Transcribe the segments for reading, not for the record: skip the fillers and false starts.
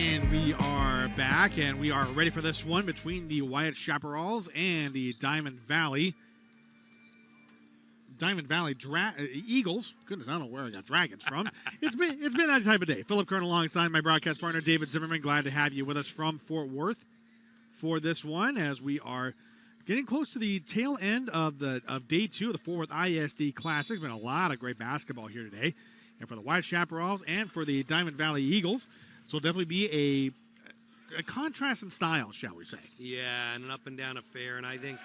And we are back, and we are ready for this one between the Wyatt Chaparrals and the Diamond Valley Eagles. Goodness, I don't know where I got dragons from. It's been that type of day. Philip Kern alongside my broadcast partner David Zimmerman. Glad to have you with us from Fort Worth for this one, as we are getting close to the tail end of day 2 of the Fort Worth ISD Classic. Been a lot of great basketball here today, and for the Wyatt Chaparrals and for the Diamond Valley Eagles. So it'll definitely be a contrast in style, shall we say. Yeah, and an up-and-down affair. And I think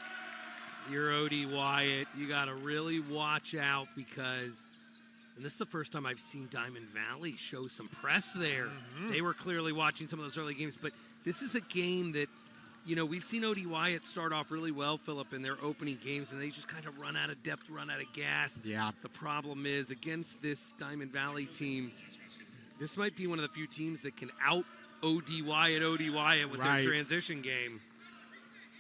you're Odie Wyatt. You got to really watch out because, and this is the first time I've seen Diamond Valley show some press there. Mm-hmm. They were clearly watching some of those early games. But this is a game that, you know, we've seen Odie Wyatt start off really well, Philip, in their opening games, and they just kind of run out of depth, run out of gas. Yeah. The problem is, against this Diamond Valley team, this might be one of the few teams that can out Odie Wyatt with their transition game.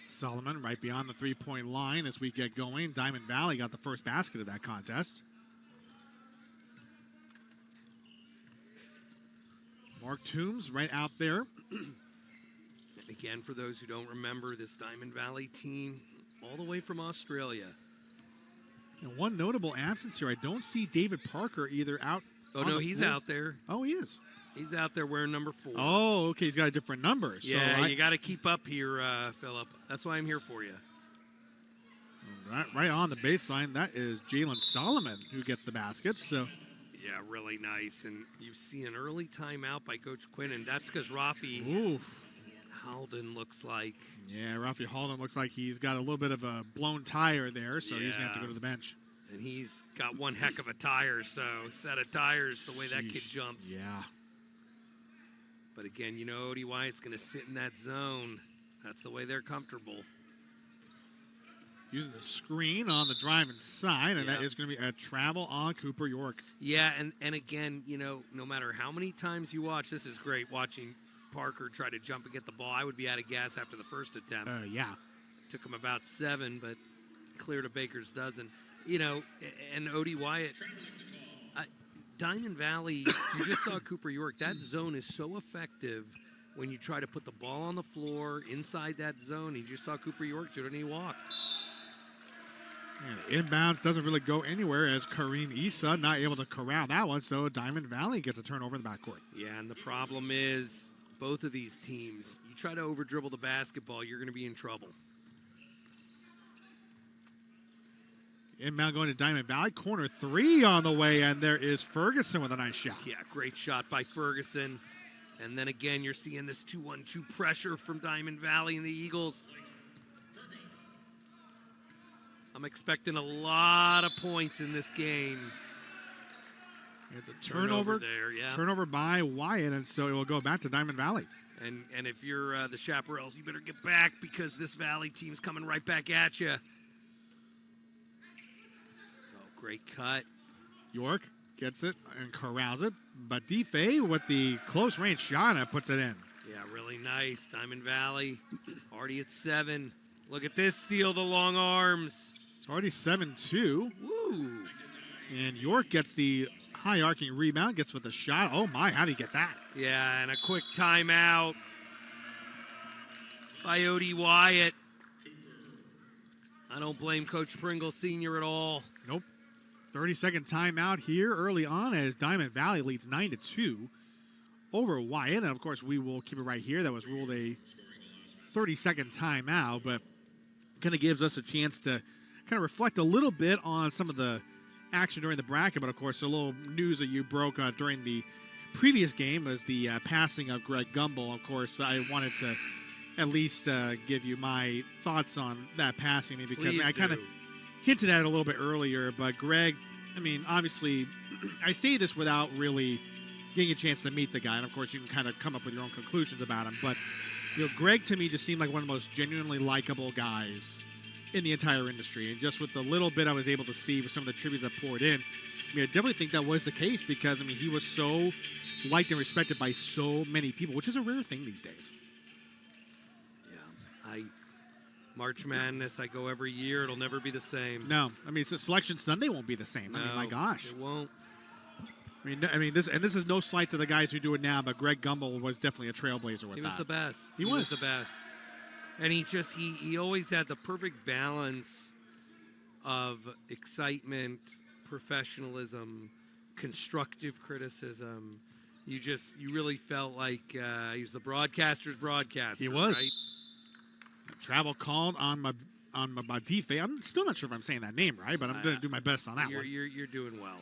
Solomon right beyond the three-point line as we get going. Diamond Valley got the first basket of that contest. Mark Toombs right out there. And again, for those who don't remember, this Diamond Valley team, all the way from Australia. And one notable absence here, I don't see David Parker either out. Oh, no, he's out there. Oh, he is. He's out there wearing number 4. Oh, okay. He's got a different number. Yeah, so you got to keep up here, Philip. That's why I'm here for you. Right on the baseline, that is Jalen Solomon who gets the basket. So, yeah, really nice. And you see an early timeout by Coach Quinn, and that's because Rafi Halden looks like. Yeah, Rafi Halden looks like he's got a little bit of a blown tire there, so he's going to have to go to the bench. And he's got one heck of a tire, so set of tires, the way that kid jumps. Yeah. But again, you know, Odie Wyatt's going to sit in that zone. That's the way they're comfortable. Using the screen on the driving side, and that is going to be a travel on Cooper York. Yeah, and again, you know, no matter how many times you watch, this is great, watching Parker try to jump and get the ball. I would be out of gas after the first attempt. Yeah. Took him about 7, but cleared a baker's dozen. You know, and Odie Wyatt, Diamond Valley, you just saw Cooper York. That zone is so effective when you try to put the ball on the floor inside that zone. You just saw Cooper York do it, and he walked. And inbounds doesn't really go anywhere as Kareem Issa not able to corral that one, so Diamond Valley gets a turnover in the backcourt. Yeah, and the problem is both of these teams, you try to over-dribble the basketball, you're going to be in trouble. Inbound going to Diamond Valley. Corner 3 on the way, and there is Ferguson with a nice shot. Yeah, great shot by Ferguson. And then again, you're seeing this 2-1-2 pressure from Diamond Valley and the Eagles. I'm expecting a lot of points in this game. It's a turnover there, yeah. Turnover by Wyatt, and so it will go back to Diamond Valley. And if you're the Chaparrals, you better get back because this Valley team's coming right back at you. Great cut. York gets it and corrals it. But Dife with the close range shot and puts it in. Yeah, really nice. Diamond Valley already at 7. Look at this steal, the long arms. It's already 7-2. Woo. And York gets the high arcing rebound, gets with the shot. Oh my, how did he get that? Yeah, and a quick timeout by Odie Wyatt. I don't blame Coach Pringle Sr. at all. Nope. 30-second timeout here early on as Diamond Valley leads 9-2 over Wyatt. And, of course, we will keep it right here. That was ruled a 30-second timeout, but kind of gives us a chance to kind of reflect a little bit on some of the action during the bracket. But, of course, a little news that you broke during the previous game was the passing of Greg Gumbel. Of course, I wanted to at least give you my thoughts on that passing, because I kind of hinted at it a little bit earlier, but Greg, I mean, obviously, I say this without really getting a chance to meet the guy, and of course, you can kind of come up with your own conclusions about him, but, you know, Greg to me just seemed like one of the most genuinely likable guys in the entire industry, and just with the little bit I was able to see with some of the tributes that poured in, I mean, I definitely think that was the case, because, I mean, he was so liked and respected by so many people, which is a rare thing these days. Yeah, March Madness, I go every year. It'll never be the same. No. I mean, Selection Sunday won't be the same. No, I mean, my gosh. It won't. This is no slight to the guys who do it now, but Greg Gumbel was definitely a trailblazer with that. He was the best. He was the best. And he always had the perfect balance of excitement, professionalism, constructive criticism. You really felt like he was the broadcaster's broadcaster. He was. Right? Travel called on Mabadife. I'm still not sure if I'm saying that name right, but I'm going to do my best on that one. You're doing well.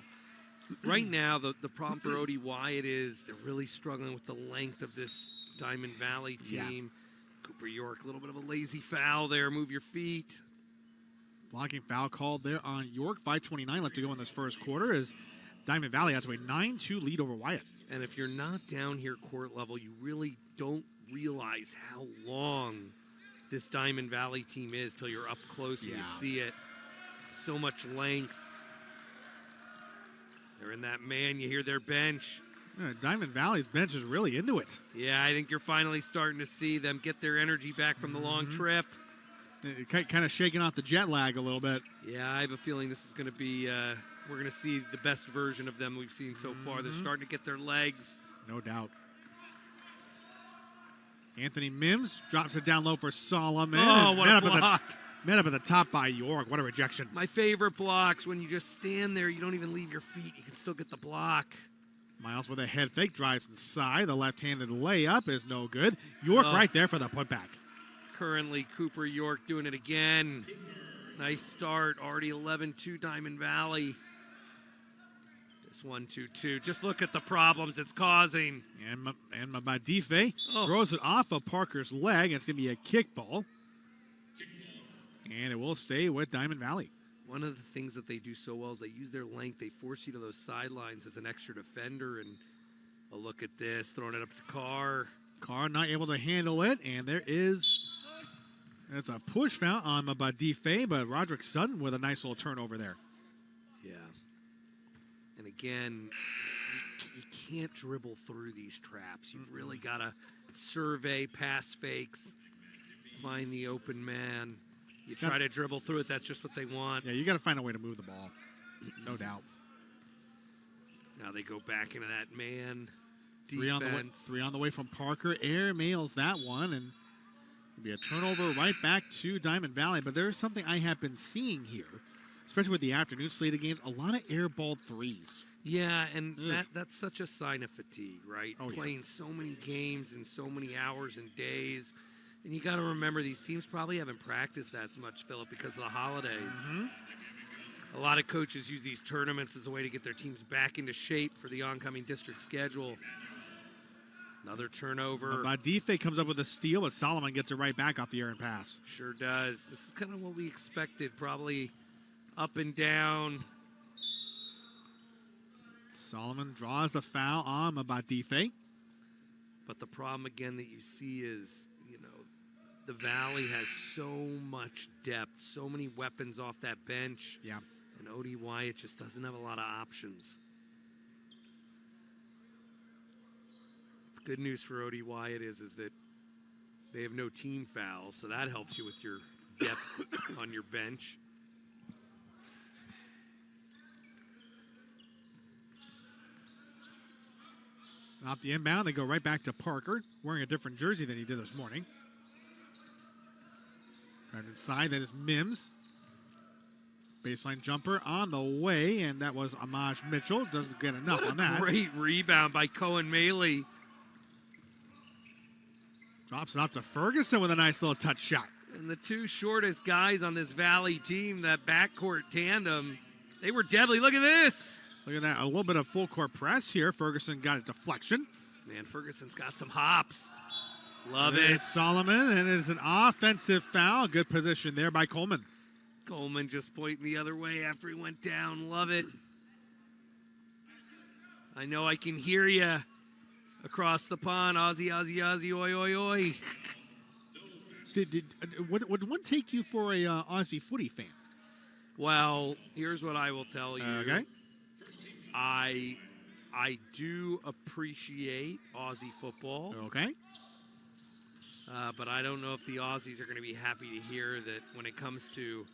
Right now, the problem for Odie Wyatt is they're really struggling with the length of this Diamond Valley team. Yeah. Cooper York, a little bit of a lazy foul there. Move your feet. Blocking foul called there on York. 5:29 left to go in this first quarter as Diamond Valley has to a 9-2 lead over Wyatt. And if you're not down here court level, you really don't realize how long this Diamond Valley team is till you're up close and you see it. So much length. They're in that man. You hear their bench. Diamond Valley's bench is really into it. Yeah, I think you're finally starting to see them get their energy back from the long trip. Kind of shaking off the jet lag a little bit. Yeah, I have a feeling this is going to be, we're going to see the best version of them we've seen so far. They're starting to get their legs. No doubt. Anthony Mims drops it down low for Solomon. Oh, what a block. Met up at the top by York. What a rejection. My favorite blocks, when you just stand there, you don't even leave your feet. You can still get the block. Miles with a head fake, drives inside. The left-handed layup is no good. York right there for the putback. Currently, Cooper York doing it again. Nice start. Already 11-2 Diamond Valley. This 1-2-2. Just look at the problems it's causing. And Mabadife throws it off of Parker's leg. It's going to be a kickball. And it will stay with Diamond Valley. One of the things that they do so well is they use their length. They force you to those sidelines as an extra defender. And a look at this, throwing it up to Carr. Carr not able to handle it. And it's a push foul on Mabadife, but Roderick Sutton with a nice little turnover there. Yeah. And again, you can't dribble through these traps. You've really got to survey pass fakes, find the open man. You try to dribble through it, that's just what they want. Yeah, you got to find a way to move the ball, no doubt. Now they go back into that man defense. Three on the way from Parker. Air mails that one, and it'll be a turnover right back to Diamond Valley. But there's something I have been seeing here, especially with the afternoon slate of games, a lot of airballed threes. Yeah, and that's such a sign of fatigue, right? Playing so many games in so many hours and days. And you got to remember, these teams probably haven't practiced that much, Philip, because of the holidays. A lot of coaches use these tournaments as a way to get their teams back into shape for the oncoming district schedule. Another turnover. Mabadife comes up with a steal, but Solomon gets it right back off the errant pass. Sure does. This is kind of what we expected, probably up and down. Solomon draws the foul on Mabadife. But the problem, again, that you see is, the Valley has so much depth, so many weapons off that bench. Yeah. And Odie Wyatt just doesn't have a lot of options. The good news for Odie Wyatt is that they have no team fouls, so that helps you with your depth on your bench. Off the inbound, they go right back to Parker, wearing a different jersey than he did this morning. Right inside, that is Mims. Baseline jumper on the way, and that was Amaj Mitchell. Doesn't get enough on that. Great rebound by Cohen Maley. Drops it off to Ferguson with a nice little touch shot. And the two shortest guys on this Valley team, that backcourt tandem, they were deadly. Look at this. Look at that. A little bit of full court press here. Ferguson got a deflection. Man, Ferguson's got some hops. Love it. Solomon, and it is an offensive foul. Good position there by Coleman. Coleman just pointing the other way after he went down. Love it. I know I can hear you across the pond. Aussie, Aussie, Aussie, oi, oi, oi. Would one take you for a Aussie footy fan? Well, here's what I will tell you. Okay. I do appreciate Aussie football. Okay. But I don't know if the Aussies are going to be happy to hear that when it comes to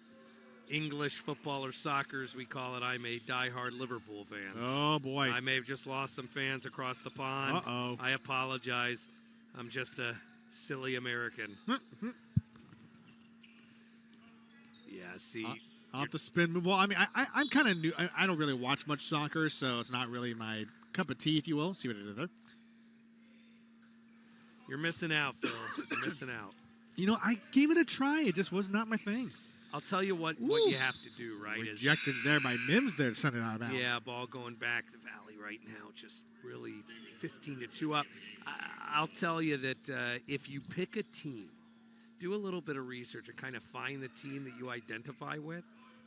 English football or soccer, as we call it. I'm a diehard Liverpool fan. Oh, boy. I may have just lost some fans across the pond. Uh-oh. I apologize. I'm just a silly American. Yeah, see. I'll have to spin move. Well, I mean, I'm kind of new. I don't really watch much soccer, so it's not really my cup of tea, if you will. See what I did there? You're missing out, Phil. You're missing out. You know, I gave it a try. It just was not my thing. I'll tell you what you have to do, right? Rejected there by Mims there, sending it out of bounds. Yeah, ball going back the Valley right now, just really 15-2 up. I'll tell you that if you pick a team, do a little bit of research and kind of find the team that you identify with,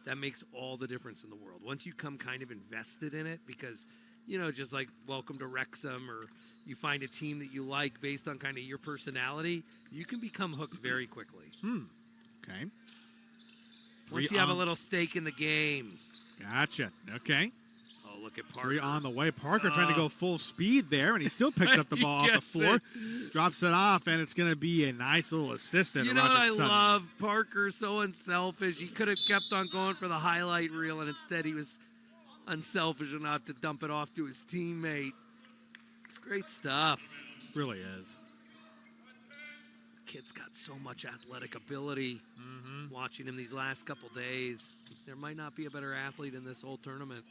that makes all the difference in the world. Once you come kind of invested in it, because, you know, just like welcome to Wrexham, or you find a team that you like based on kind of your personality, you can become hooked very quickly. Okay. Once you have a little stake in the game. Gotcha. Okay. Oh, look at Parker. 3 on the way. Parker trying to go full speed there, and he still picks up the ball off the floor. Drops it off, and it's going to be a nice little assist. You know what I love? Parker, so unselfish. He could have kept on going for the highlight reel, and instead he was unselfish enough to dump it off to his teammate. It's great stuff. Really is. Kid's got so much athletic ability. Watching him these last couple days, there might not be a better athlete in this whole tournament.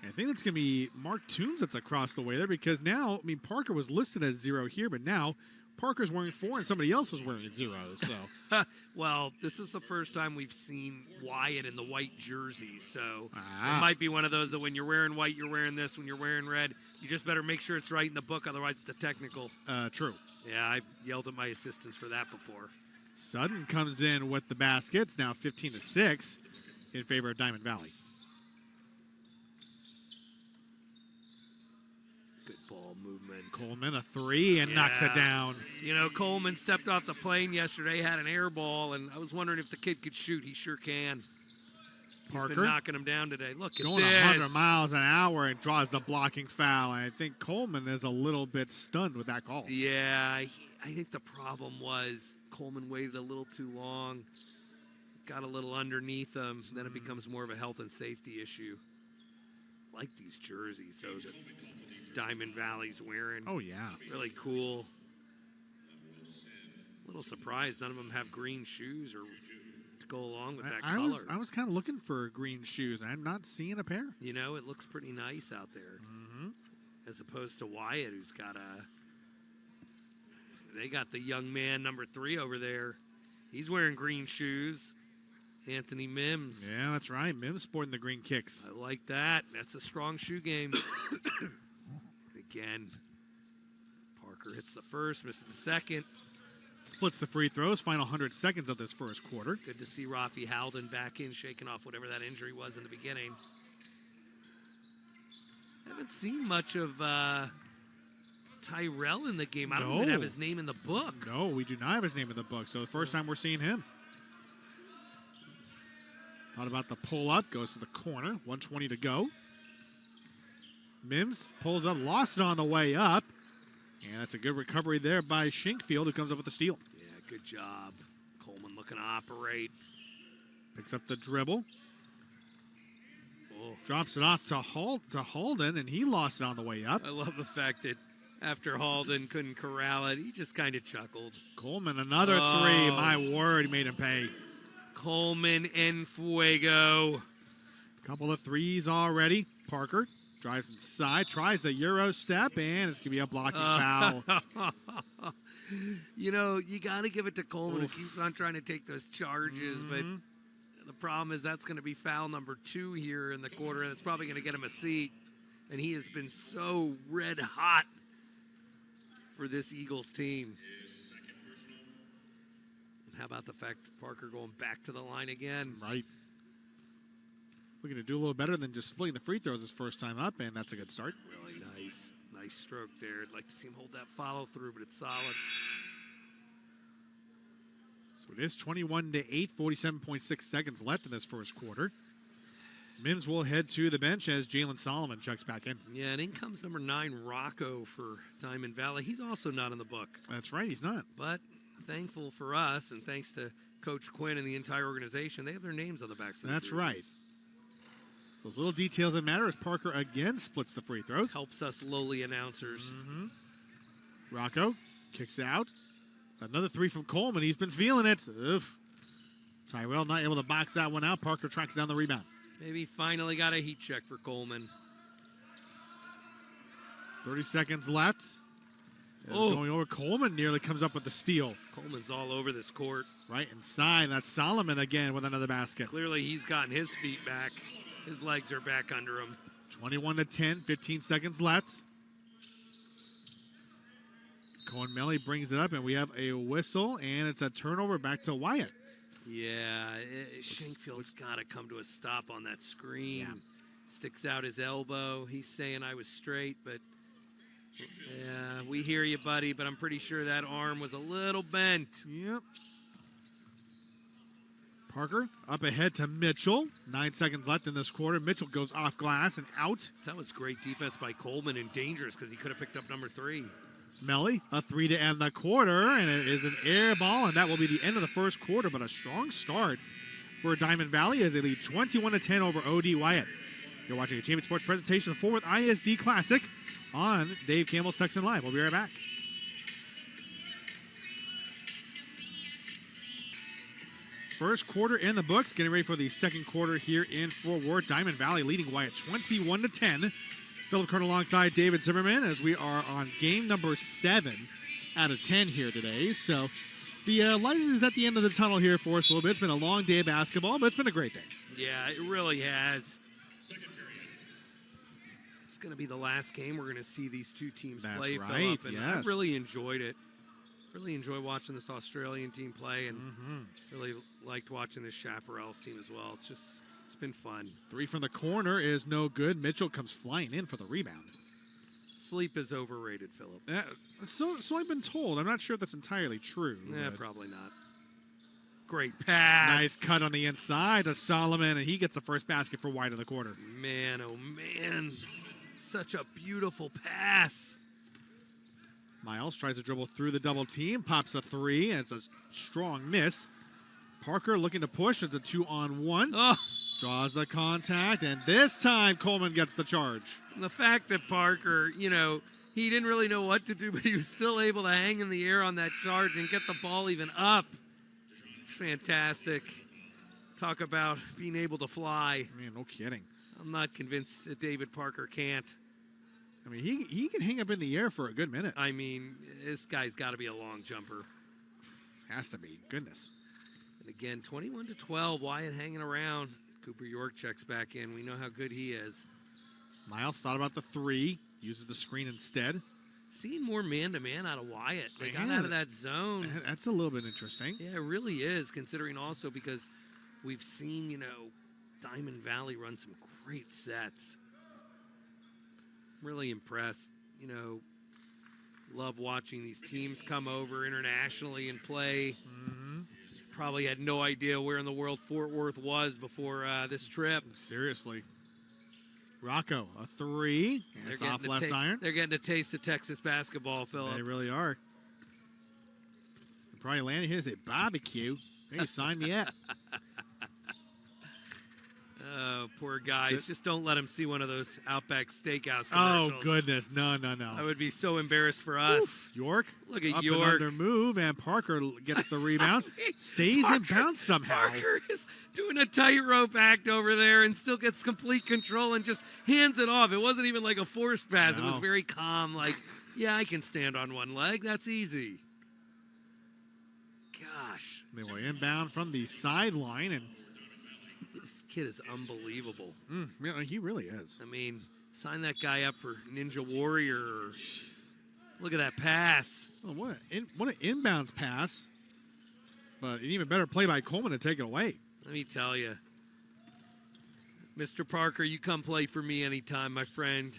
I think it's going to be Mark Toombs that's across the way there, because now, I mean, Parker was listed as 0 here, but now Parker's wearing 4 and somebody else is wearing 0. So, well, this is the first time we've seen Wyatt in the white jersey, so it might be one of those that when you're wearing white, you're wearing this. When you're wearing red, you just better make sure it's right in the book, otherwise it's the technical. True. Yeah, I've yelled at my assistants for that before. Sutton comes in with the baskets, now 15-6 in favor of Diamond Valley. Ball movement. Coleman, a 3, and knocks it down. You know, Coleman stepped off the plane yesterday, had an air ball, and I was wondering if the kid could shoot. He sure can. He's been knocking him down today. Look at going this. 100 miles an hour and draws the blocking foul. And I think Coleman is a little bit stunned with that call. Yeah, I think the problem was Coleman waited a little too long, got a little underneath him, then it becomes more of a health and safety issue. I like these jerseys, though, that Diamond Valley's wearing. Oh, yeah. Really cool. A little surprised none of them have green shoes or to go along with that color. I was kind of looking for green shoes. I'm not seeing a pair. You know, it looks pretty nice out there. As opposed to Wyatt, who's got they got the young man, number 3 over there. He's wearing green shoes. Anthony Mims. Yeah, that's right. Mims sporting the green kicks. I like that. That's a strong shoe game. Again, Parker hits the first, misses the second. Splits the free throws, final 100 seconds of this first quarter. Good to see Rafi Howden back in, shaking off whatever that injury was in the beginning. Haven't seen much of Tyrell in the game. I don't even have his name in the book. No, we do not have his name in the book, so the first time we're seeing him. Thought about the pull-up, goes to the corner, 1:20 to go. Mims pulls up, lost it on the way up. And that's a good recovery there by Shinkfield, who comes up with the steal. Yeah, good job. Coleman looking to operate. Picks up the dribble. Oh. Drops it off to Halden, and he lost it on the way up. I love the fact that after Halden couldn't corral it, he just kind of chuckled. Coleman, another 3. My word, he made him pay. Coleman en fuego. Couple of threes already. Parker drives inside, tries the Euro step, and it's going to be a blocking foul. You know, you got to give it to Coleman, who keeps on trying to take those charges, but the problem is that's going to be foul number 2 here in the quarter, and it's probably going to get him a seat. And he has been so red hot for this Eagles team. And how about the fact Parker going back to the line again? Right. We're going to do a little better than just splitting the free throws his first time up, and that's a good start. Really nice. Nice stroke there. I'd like to see him hold that follow through, but it's solid. So it is 21-8, 47.6 seconds left in this first quarter. Mims will head to the bench as Jalen Solomon checks back in. Yeah, and in comes number 9, Rocco for Diamond Valley. He's also not in the book. That's right, he's not. But thankful for us, and thanks to Coach Quinn and the entire organization, they have their names on the backs of their That's right. jerseys. Those little details that matter as Parker again splits the free throws. Helps us lowly announcers. Rocco kicks out. Another three from Coleman. He's been feeling it. Oof. Tyrell not able to box that one out. Parker tracks down the rebound. Maybe finally got a heat check for Coleman. 30 seconds left. Oh. Going over. Coleman nearly comes up with the steal. Coleman's all over this court. Right inside. That's Solomon again with another basket. Clearly he's gotten his feet back. His legs are back under him. 21-10, 15 seconds left. Cohen Melly brings it up, and we have a whistle, and it's a turnover back to Wyatt. Yeah, Shankfield's got to come to a stop on that screen. Yeah. Sticks out his elbow. He's saying I was straight, but yeah, we hear you, buddy, but I'm pretty sure that arm was a little bent. Yep. Parker up ahead to Mitchell. 9 seconds left in this quarter. Mitchell goes off glass and out. That was great defense by Coleman and dangerous because he could have picked up number 3. Melly, a three to end the quarter, and it is an air ball, and that will be the end of the first quarter, but a strong start for Diamond Valley as they lead 21-10 over OD Wyatt. You're watching a Champion Sports presentation of the Fort Worth ISD Classic on Dave Campbell's Texan Live. We'll be right back. First quarter in the books, getting ready for the second quarter here in Fort Worth. Diamond Valley leading Wyatt 21-10. Philip Kern alongside David Zimmerman as we are on game number 7 out of 10 here today. So the light is at the end of the tunnel here for us a little bit. It's been a long day of basketball, but it's been a great day. Yeah, it really has. It's going to be the last game we're going to see these two teams That's play, right, Philip, and yes. I really enjoyed it. Really enjoy watching this Australian team play, and really liked watching this Chaparrals team as well. It's been fun. Three from the corner is no good. Mitchell comes flying in for the rebound. Sleep is overrated, Philip. So I've been told. I'm not sure if that's entirely true. Yeah, but probably not. Great pass. nice cut on the inside to Solomon, and he gets the first basket for White in the quarter. Man, oh man. Such a beautiful pass. Miles tries to dribble through the double team, pops a three, and it's a strong miss. Parker looking to push. It's a 2-on-1. Oh, Draws the contact, and this time Coleman gets the charge. the fact that Parker, he didn't really know what to do, but he was still able to hang in the air on that charge and get the ball even up. It's fantastic. Talk about being able to fly. Man, no kidding. I'm not convinced that David Parker can't. I mean, he can hang up in the air for a good minute. I mean, this guy's got to be a long jumper. Has to be. Goodness. And again, 21-12, Wyatt hanging around. Cooper York checks back in. We know how good he is. Miles thought about the three, uses the screen instead. Seeing more man-to-man out of Wyatt. They got Man. out of that zone. That's a little bit interesting. Yeah, it really is, considering also because we've seen, Diamond Valley run some great sets. Really impressed. Love watching these teams come over internationally and play. Probably had no idea where in the world Fort Worth was before this trip. Seriously. Rocco, a three. And it's off left iron. They're getting a taste of Texas basketball, Philip. They really are. Probably landed here as a barbecue. Hey, sign me up. Oh, poor guys. Just don't let him see one of those Outback Steakhouse commercials. Oh, goodness. No. I would be so embarrassed for us. York. Look at up York. and under move, and Parker gets the rebound. Stays in bounds somehow. Parker is doing a tightrope act over there and still gets complete control and just hands it off. It wasn't even like a forced pass. No. It was very calm, like, yeah, I can stand on one leg. That's easy. Gosh. They were inbound from the sideline, and This kid is unbelievable. yeah, he really is. I mean, sign that guy up for Ninja Warrior. Look at that pass. Oh, what an inbounds pass. But an even better play by Coleman to take it away. Let me tell you. Mr. Parker, you come play for me anytime, my friend.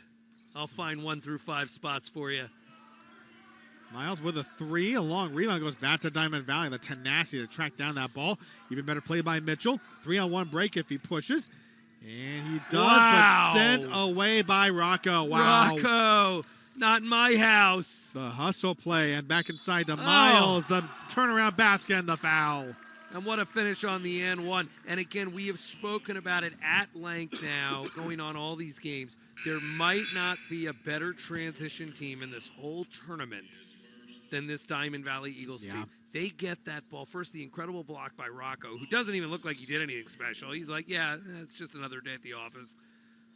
I'll find 1 through 5 spots for you. Miles with a three. A long rebound goes back to Diamond Valley. The tenacity to track down that ball. Even better play by Mitchell. 3-on-1 break if he pushes. And he does, Wow. but sent away by Rocco. Wow. Rocco Not in my house. The hustle play, and back inside to Miles. The turnaround basket and the foul. And what a finish on the and one. And again, we have spoken about it at length now, going on all these games. There might not be a better transition team in this whole tournament than this Diamond Valley Eagles team. They get that ball. First, the incredible block by Rocco, who doesn't even look like he did anything special. He's like, yeah, it's just another day at the office.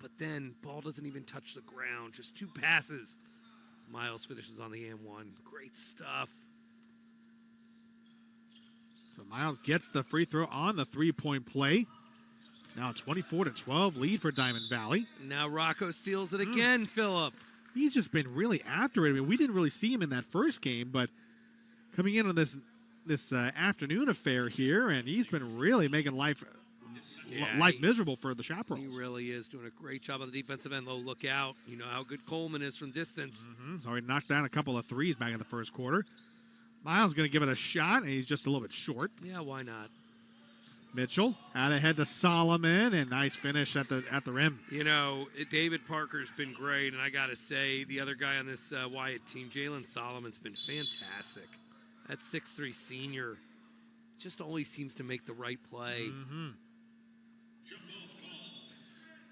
But then, ball doesn't even touch the ground. Just 2 passes. Miles finishes on the and one. Great stuff. So Miles gets the free throw on the three-point play. Now 24-12 lead for Diamond Valley. Now Rocco steals it again, Phillip. He's just been really after it. I mean, we didn't really see him in that first game, but coming in on this afternoon affair here, and he's been really making life miserable for the Chaparrals. He really is doing a great job on the defensive end. Low, look out. You know how good Coleman is from distance. So he knocked down a couple of threes back in the first quarter. Miles going to give it a shot, and he's just a little bit short. Yeah, why not? Mitchell out ahead to Solomon, and nice finish at the rim. You know, David Parker's been great, and I got to say, the other guy on this Wyatt team, Jalen Solomon's been fantastic. That 6'3" senior just always seems to make the right play.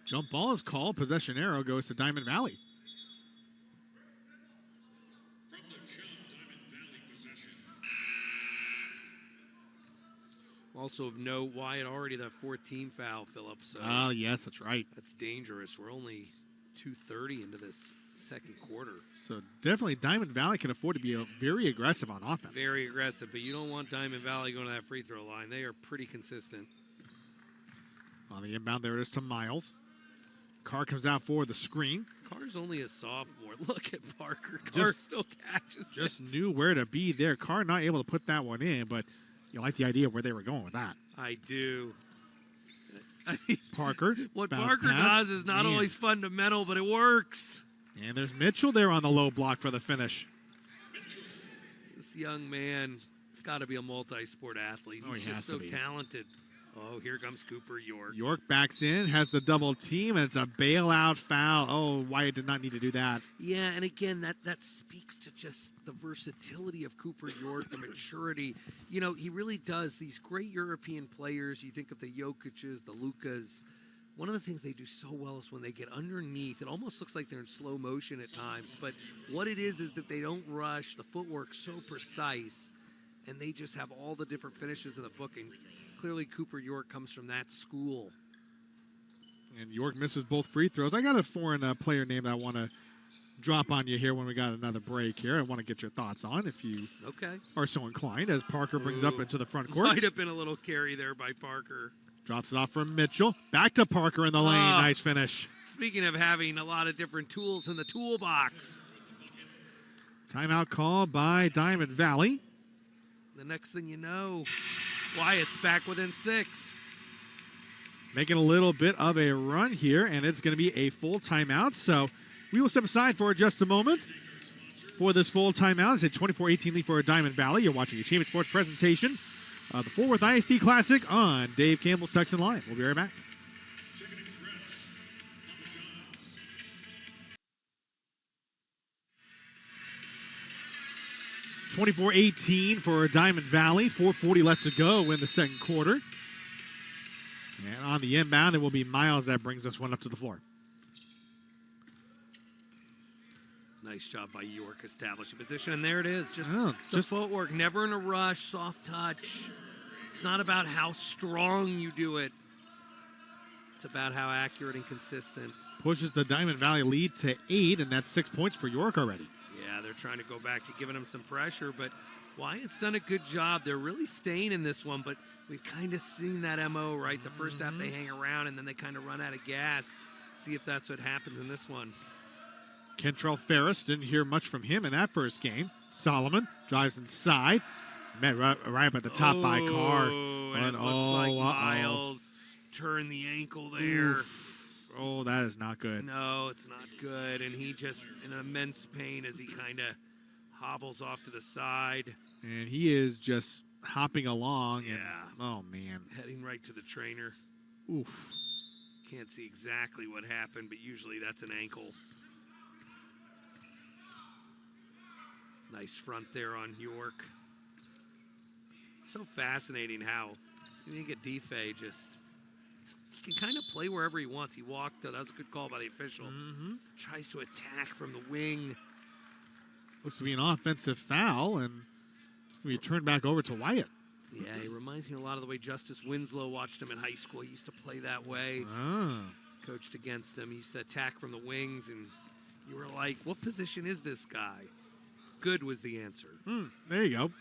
Jump ball is called. Possession arrow goes to Diamond Valley. Also of note, Wyatt already that 14 foul, Phillip. So yes, that's right. That's dangerous. We're only 2:30 into this second quarter. So definitely Diamond Valley can afford to be very aggressive on offense. Very aggressive, but you don't want Diamond Valley going to that free throw line. They are pretty consistent. On the inbound, there it is to Miles. Carr comes out for the screen. Carr's only a sophomore. Look at Parker. Carr still catches Just it. knew where to be there. Carr not able to put that one in, but you like the idea of where they were going with that. I do. Parker. What Parker does is not always fundamental, but it works. And there's Mitchell there on the low block for the finish. This young man has got to be a multi-sport athlete. He's just so talented. Oh, here comes Cooper York. York backs in, has the double team, and it's a bailout foul. Oh, Wyatt did not need to do that. Yeah, and again, that speaks to just the versatility of Cooper York, the maturity. You know, he really does. These great European players, you think of the Jokic's, the Lukas. One of the things they do so well is when they get underneath, it almost looks like they're in slow motion at times. But what it is that they don't rush. The footwork's so precise, and they just have all the different finishes in the book. And clearly, Cooper York comes from that school. And York misses both free throws. I got a foreign player name that I want to drop on you here when we got another break here. I want to get your thoughts on if you are so inclined, as Parker brings up into the front court. Might have been a little carry there by Parker. Drops it off from Mitchell. Back to Parker in the lane. Nice finish. Speaking of having a lot of different tools in the toolbox. Timeout call by Diamond Valley. The next thing you know, Wyatt's back within 6. Making a little bit of a run here, and it's going to be a full timeout. So we will step aside for just a moment for this full timeout. It's a 24-18 lead for Diamond Valley. You're watching a Champion Sports presentation of the Fort Worth ISD Classic on Dave Campbell's Texan Live. We'll be right back. (24-18) for Diamond Valley. 4:40 left to go in the second quarter. And on the inbound, it will be Miles that brings us one up to the floor. Nice job by York establishing position. And there it is. Just footwork, never in a rush, soft touch. It's not about how strong you do it. It's about how accurate and consistent. Pushes the Diamond Valley lead to 8, and that's 6 points for York already. Yeah, they're trying to go back to giving him some pressure, but Wyatt's done a good job. They're really staying in this one, but we've kind of seen that MO, right? The first half they hang around, and then they kind of run out of gas. See if that's what happens in this one. Kentrell Ferris, didn't hear much from him in that first game. Solomon drives inside. Met right up at the top by Carr. And it looks like Miles turned the ankle there. Oof. Oh, that is not good. No, it's not good. And he just in immense pain as he kind of hobbles off to the side. And he is just hopping along. Yeah. And, oh, man. Heading right to the trainer. Oof. Can't see exactly what happened, but usually that's an ankle. Nice front there on York. So fascinating how you think Adife just he can kind of play wherever he wants. He walked, though. That was a good call by the official. Tries to attack from the wing. Looks to be an offensive foul, and it's going to be turned back over to Wyatt. Yeah, he reminds me a lot of the way Justice Winslow watched him in high school. He used to play that way. Coached against him. He used to attack from the wings, and you were like, what position is this guy? Good was the answer. There you go.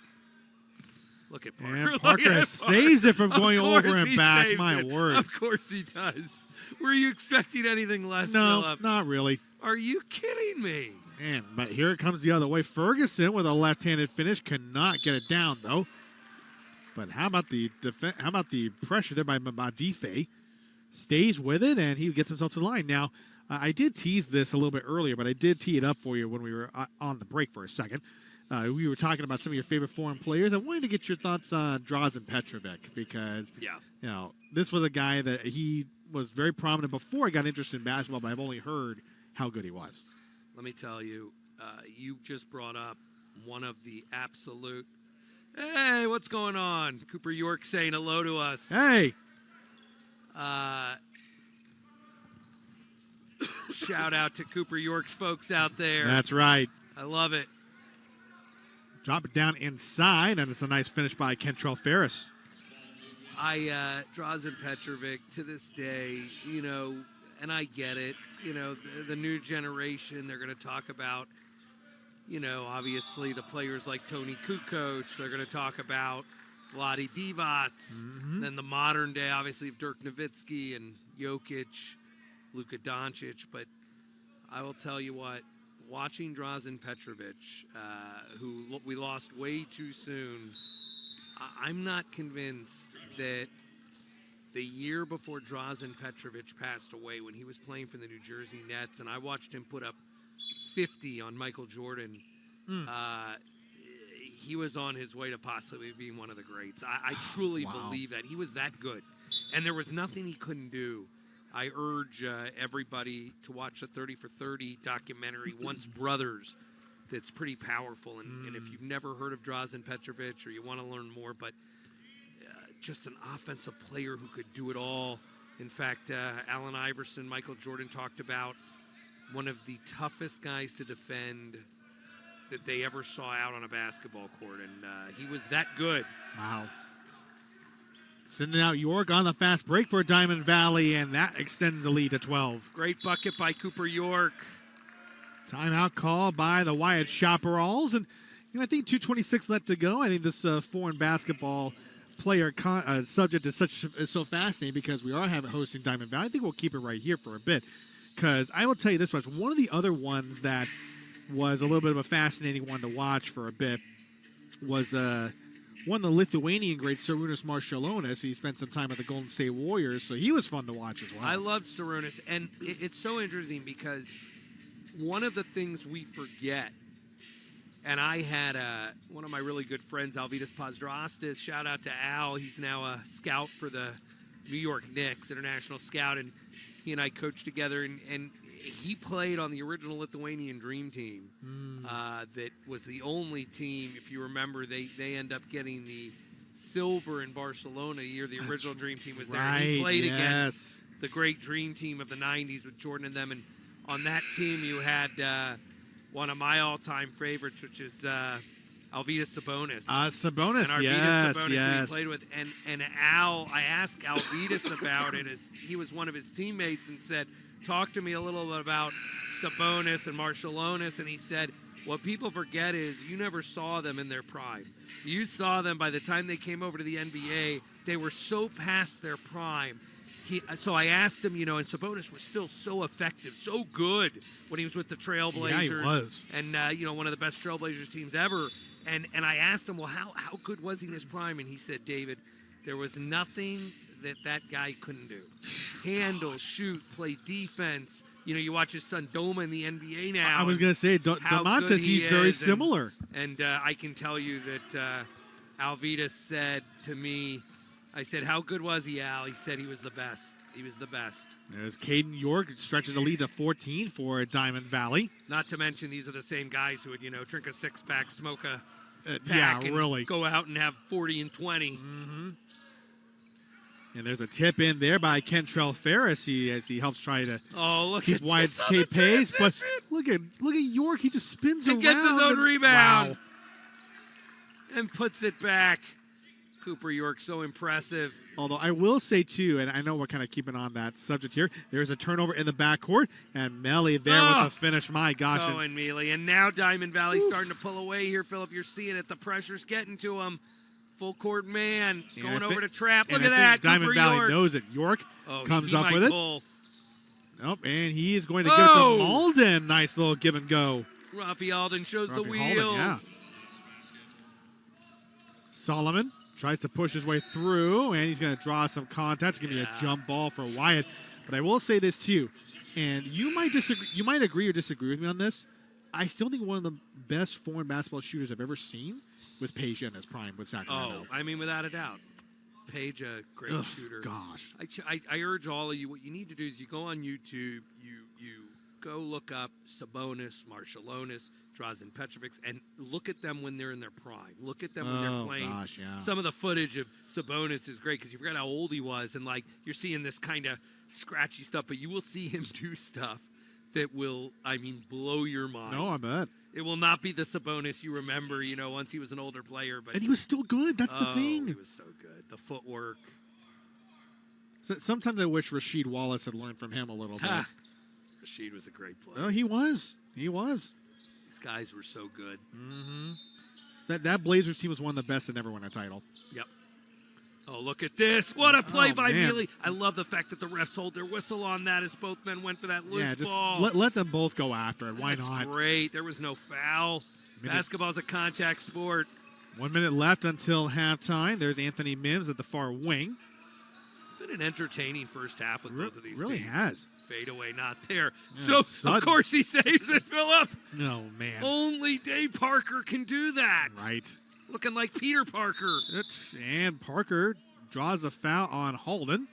Look at Parker. And Parker saves it from going over and back. My word. Of course he does. Were you expecting anything less, No, Phillip? not really. Are you kidding me? Man, but here it comes the other way. Ferguson with a left-handed finish cannot get it down though. But how about the pressure there by Adife? Stays with it and he gets himself to the line. Now, I did tease this a little bit earlier, but I did tee it up for you when we were on the break for a second. We were talking about some of your favorite foreign players. I wanted to get your thoughts on Drazen Petrovic because, this was a guy that he was very prominent before I got interested in basketball, but I've only heard how good he was. Let me tell you, you just brought up one of the absolute. Hey, what's going on? Cooper York saying hello to us. Hey. Shout out to Cooper York's folks out there. That's right. I love it. Drop it down inside, and it's a nice finish by Kentrell Ferris. Drazen Petrovic, to this day, and I get it, the new generation, they're going to talk about, obviously the players like Tony Kukoc, they're going to talk about Vlade Divac, then the modern day, obviously, of Dirk Nowitzki and Jokic, Luka Doncic, but I will tell you what, watching Drazen Petrovic, who we lost way too soon, I'm not convinced that the year before Drazen Petrovic passed away, when he was playing for the New Jersey Nets, and I watched him put up 50 on Michael Jordan, he was on his way to possibly being one of the greats. I truly believe that. He was that good. And there was nothing he couldn't do. I urge everybody to watch the 30 for 30 documentary, Once Brothers, that's pretty powerful. And if you've never heard of Drazen Petrovic or you want to learn more, but just an offensive player who could do it all. In fact, Allen Iverson, Michael Jordan talked about one of the toughest guys to defend that they ever saw out on a basketball court, and he was that good. Wow. Sending out York on the fast break for Diamond Valley, and that extends the lead to 12. Great bucket by Cooper York. Timeout call by the Wyatt Chaparrals, and I think 2:26 left to go. I think this foreign basketball player subject is so fascinating because we are hosting Diamond Valley. I think we'll keep it right here for a bit because I will tell you this much. One of the other ones that was a little bit of a fascinating one to watch for a bit was one of the Lithuanian greats, Sarunas Marciulionis. He spent some time at the Golden State Warriors, so he was fun to watch as well. I loved Sarunas, and it's so interesting because one of the things we forget, and I had one of my really good friends, Alvydas Pazdrastis, shout out to Al. He's now a scout for the New York Knicks, international scout, and he and I coached together, and he played on the original Lithuanian Dream Team. That was the only team, if you remember, they end up getting the silver in Barcelona the year the original Dream Team was there. Right, he played against the great Dream Team of the 90s with Jordan and them, and on that team you had one of my all-time favorites, which is Alvydas Sabonis. Sabonis, and yes, Sabonis, yes. who he played with. And Al, I asked Alvydas about it as he was one of his teammates and said, talk to me a little bit about Sabonis and Marciulionis. And he said, what people forget is you never saw them in their prime. You saw them by the time they came over to the NBA, they were so past their prime. So I asked him, and Sabonis was still so effective, so good when he was with the Trailblazers. Yeah, he was. And, one of the best Trailblazers teams ever. And I asked him, well, how good was he in his prime? And he said, David, there was nothing that guy couldn't do. Handle, shoot, play defense. You watch his son Doma in the NBA now. I was going to say, Domantas, he's very similar. And I can tell you that Alvydas said to me, I said, how good was he, Al? He said he was the best. He was the best. There's Caden York, stretches the lead to 14 for Diamond Valley. Not to mention these are the same guys who would, drink a six-pack, smoke a pack, and really. go out and have 40 and 20. Mm-hmm. And there's a tip in there by Kentrell Ferris as he helps try to keep Wyatt's pace. But look at York. He just spins around. And gets his own rebound. Wow. And puts it back. Cooper York, so impressive. Although I will say, too, and I know we're kind of keeping on that subject here, there's a turnover in the backcourt, and Melly there with the finish. My gosh. Cohen Mealy. And now Diamond Valley starting to pull away here, Philip. You're seeing it. The pressure's getting to him. Full court man going over to trap. Look at that. Diamond Valley York knows it. York comes up with pull. it. Nope, and he is going to give it to Malden. Nice little give and go. Rafi Alden shows the wheels. Halden, yeah. Solomon tries to push his way through, and he's going to draw some contact. It's going to be a jump ball for Wyatt. But I will say this, too, and you might disagree. You might agree or disagree with me on this. I still think one of the best foreign basketball shooters I've ever seen was Paige in his prime with Sacramento. Oh, I mean, without a doubt. Paige, a great shooter. Gosh. I urge all of you, what you need to do is you go on YouTube, you go look up Sabonis, Marshallonis, Drazen Petrovic, and look at them when they're in their prime. Look at them when they're playing. Gosh, yeah. Some of the footage of Sabonis is great because you forgot how old he was, and you're seeing this kind of scratchy stuff, but you will see him do stuff that will, blow your mind. No, I bet. It will not be the Sabonis you remember, once he was an older player. But and he was still good. That's the thing. He was so good. The footwork. So, sometimes I wish Rasheed Wallace had learned from him a little bit. Rasheed was a great player. Oh, he was. He was. These guys were so good. Mm-hmm. That Blazers team was one of the best that never won a title. Yep. Oh, look at this. What a play by man. Mealy. I love the fact that the refs hold their whistle on that as both men went for that loose ball. Let them both go after it. Why That's not? Great. There was no foul. Basketball's a contact sport. 1 minute left until halftime. There's Anthony Mims at the far wing. It's been an entertaining first half with both of these really teams. Has. Fade away, not there. Yeah, so, of course, he saves it, Philip. No, man. Only Dave Parker can do that. Right. Looking like Peter Parker. And Parker draws a foul on Halden.